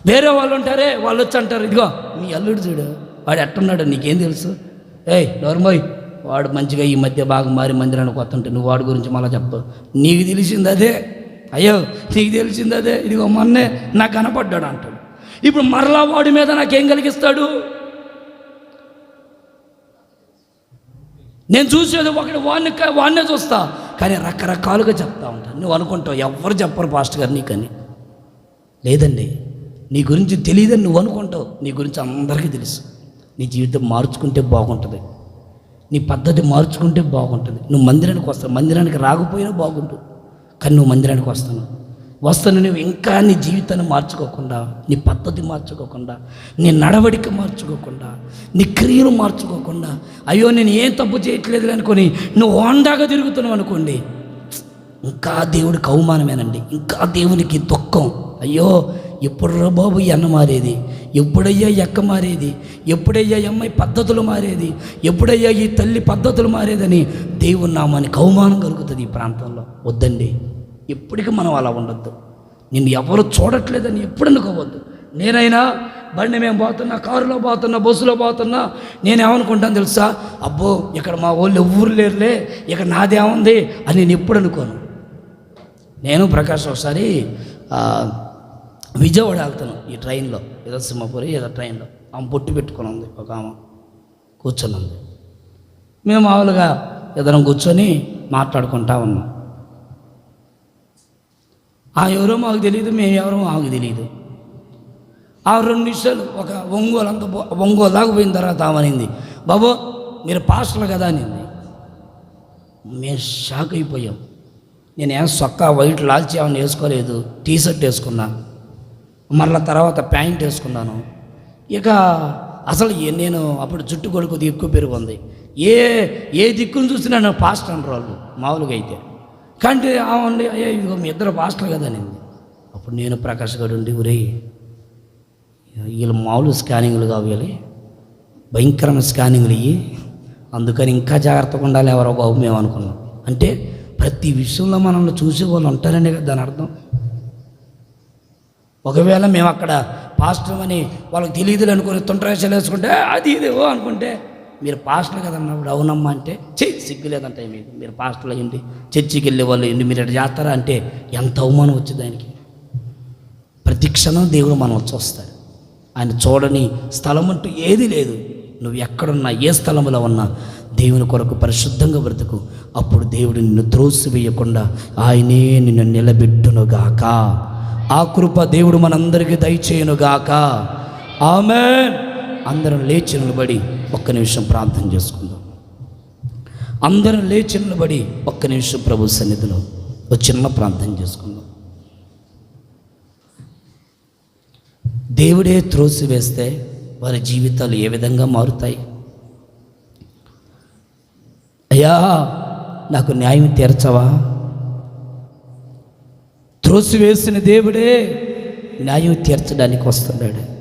వేరే వాళ్ళు ఉంటారే, వాళ్ళు వచ్చి అంటారు, ఇదిగో మీ అల్లుడు చూడు, వాడు ఎట్టున్నాడు నీకేం తెలుసు, నోర్మోయ్ వాడు మంచిగా ఈ మధ్య బాగా మారి మందిరానికి వస్తుంటే నువ్వు వాడి గురించి మళ్ళీ చెప్తావు. నీకు తెలిసింది అదే, అయ్యో నీకు తెలిసింది అదే, ఇదిగో మొన్నే నాకు కనపడ్డాడు అంటాడు. ఇప్పుడు మరలా వాడి మీద నాకేం కలిగిస్తాడు? నేను చూసేది ఒకటి, వాడినే చూస్తా, కానీ రకరకాలుగా చెప్తా ఉంటాను. నువ్వు అనుకుంటావు ఎవరు చెప్పరు పాస్టర్ గారు నీకని. లేదండి, నీ గురించి తెలియదని నువ్వు అనుకుంటావు, నీ గురించి అందరికీ తెలుసు. నీ జీవితం మార్చుకుంటే బాగుంటుంది, నీ పద్ధతి మార్చుకుంటే బాగుంటుంది. నువ్వు మందిరానికి వస్తావు, మందిరానికి రాకపోయినా బాగుంటుంది, కానీ నువ్వు మందిరానికి వస్తాను. నువ్వు ఇంకా నీ జీవితాన్ని మార్చుకోకుండా, నీ పద్ధతి మార్చుకోకుండా, నీ నడవడిక మార్చుకోకుండా, నీ క్రియలు మార్చుకోకుండా, అయ్యో నేను ఏం తప్పు చేయట్లేదు అనుకొని నువ్వు హోండాగా తిరుగుతున్నావు అనుకోండి, ఇంకా దేవుడికి అవమానమేనండి, ఇంకా దేవునికి దుఃఖం. అయ్యో ఎప్పుడు బాబు ఈ అన్న మారేది, ఎప్పుడయ్యా ఎక్క మారేది, ఎప్పుడయ్యా అమ్మాయి పద్ధతులు మారేది, ఎప్పుడయ్యా ఈ తల్లి పద్ధతులు మారేదని దేవుని నామానికి అవమానం కలుగుతుంది ఈ ప్రాంతంలో. వద్దండి, ఎప్పటికీ మనం అలా ఉండొద్దు. నిన్ను ఎవరు చూడట్లేదని ఎప్పుడు అనుకోవద్దు. నేనైనా బండి మేము పోతున్నా, కారులో పోతున్నా, బస్సులో పోతున్నా, నేనేమనుకుంటాను తెలుసా, అబ్బో ఇక్కడ మా వాళ్ళు ఎవ్వరు లేరులే, ఇక్కడ నాదేముంది అని నేను ఎప్పుడు అనుకోను. నేను ప్రకాష్ ఒకసారి విజయవాడ వెళ్తాను ఈ ట్రైన్లో, ఏదో సింహపురి ఏదో ట్రైన్లో. ఆమె పొట్టు పెట్టుకుని ఉంది, ఒక ఆమె కూర్చొని ఉంది. మేము మామూలుగా ఇద్దరం కూర్చొని మాట్లాడుకుంటా ఉన్నాం. ఎవరో మాకు తెలియదు, మేము ఎవరో మాకు తెలియదు. 2 నిమిషాలు ఒక ఒంగోలు దాకా పోయిన తర్వాత ఆమెనింది, బాబు మీరు పాస్టర్లు కదా అనింది. మేము షాక్ అయిపోయాం. నేనేం సొక్కా వైట్ లాల్చి ఏమైనా వేసుకోలేదు, టీషర్ట్ వేసుకున్నా, మళ్ళీ తర్వాత ప్యాంట్ వేసుకున్నాను. ఇక అసలు నేను అప్పుడు జుట్టు కొడుకు ఎక్కువ పెరుగుంది. ఏ దిక్కును చూసినా నేను పాస్టర్ అంటారు వాళ్ళు మామూలుగా అయితే. కానీ అవునండి అయ్యో ఇదిగో మీ ఇద్దరు పాస్టర్ కదా అనింది. అప్పుడు నేను ప్రకాష్ గారు ఉండి, ఒరేయ్ వీళ్ళు మామూలు స్కానింగ్లు కావాలి, భయంకరమైన స్కానింగ్లు ఇవి, అందుకని ఇంకా జాగ్రత్తగా ఉండాలి ఎవరో బాబు మేము అనుకున్నాం. అంటే ప్రతి విషయంలో మనల్ని చూసే వాళ్ళు ఉంటారనే కదా దాని అర్థం. ఒకవేళ మేము అక్కడ పాస్టర్ అని వాళ్ళకి తెలియదులు అనుకుని తుంటరేషాలు వేసుకుంటే అది ఇదేవో అనుకుంటే, మీరు పాస్టర్ కదన్నప్పుడు అవునమ్మా అంటే సిగ్గు లేదంటే మీరు పాస్టర్లు అయ్యండి, చర్చికి వెళ్ళే వాళ్ళు అయ్యండి, మీరు ఇట్లా చేస్తారా అంటే ఎంత అవమానం వచ్చింది ఆయనకి. ప్రతి క్షణం దేవుడు మనం చూస్తాడు. ఆయన చూడని స్థలం అంటూ ఏది లేదు. నువ్వు ఎక్కడున్నా, ఏ స్థలంలో ఉన్నా దేవుని కొరకు పరిశుద్ధంగా బ్రతుకు. అప్పుడు దేవుడు నిన్ను త్రోసివేయకుండా ఆయనే నిన్ను నిలబెట్టునుగాక. ఆ కృప దేవుడు మనందరికీ దయచేయునుగాక. ఆమేన్. అందరం లేచి నిలబడి ఒక్క నిమిషం ప్రార్థన చేసుకుందాం. అందరం లేచి నిలబడి ఒక్క నిమిషం ప్రభు సన్నిధిలో ఒక చిన్న ప్రార్థన చేసుకుందాం. దేవుడే త్రోసివేస్తే వారి జీవితాలు ఏ విధంగా మారుతాయి? అయ్యా నాకు న్యాయం తీర్చవా? త్రోసివేసిన దేవుడే న్యాయం తీర్చడానికి వస్తున్నాడు.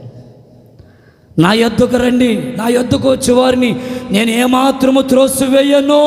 నా యొద్దకు రండి, నా యొద్దకు వచ్చేవారిని నేను ఏమాత్రము త్రోసివేయను.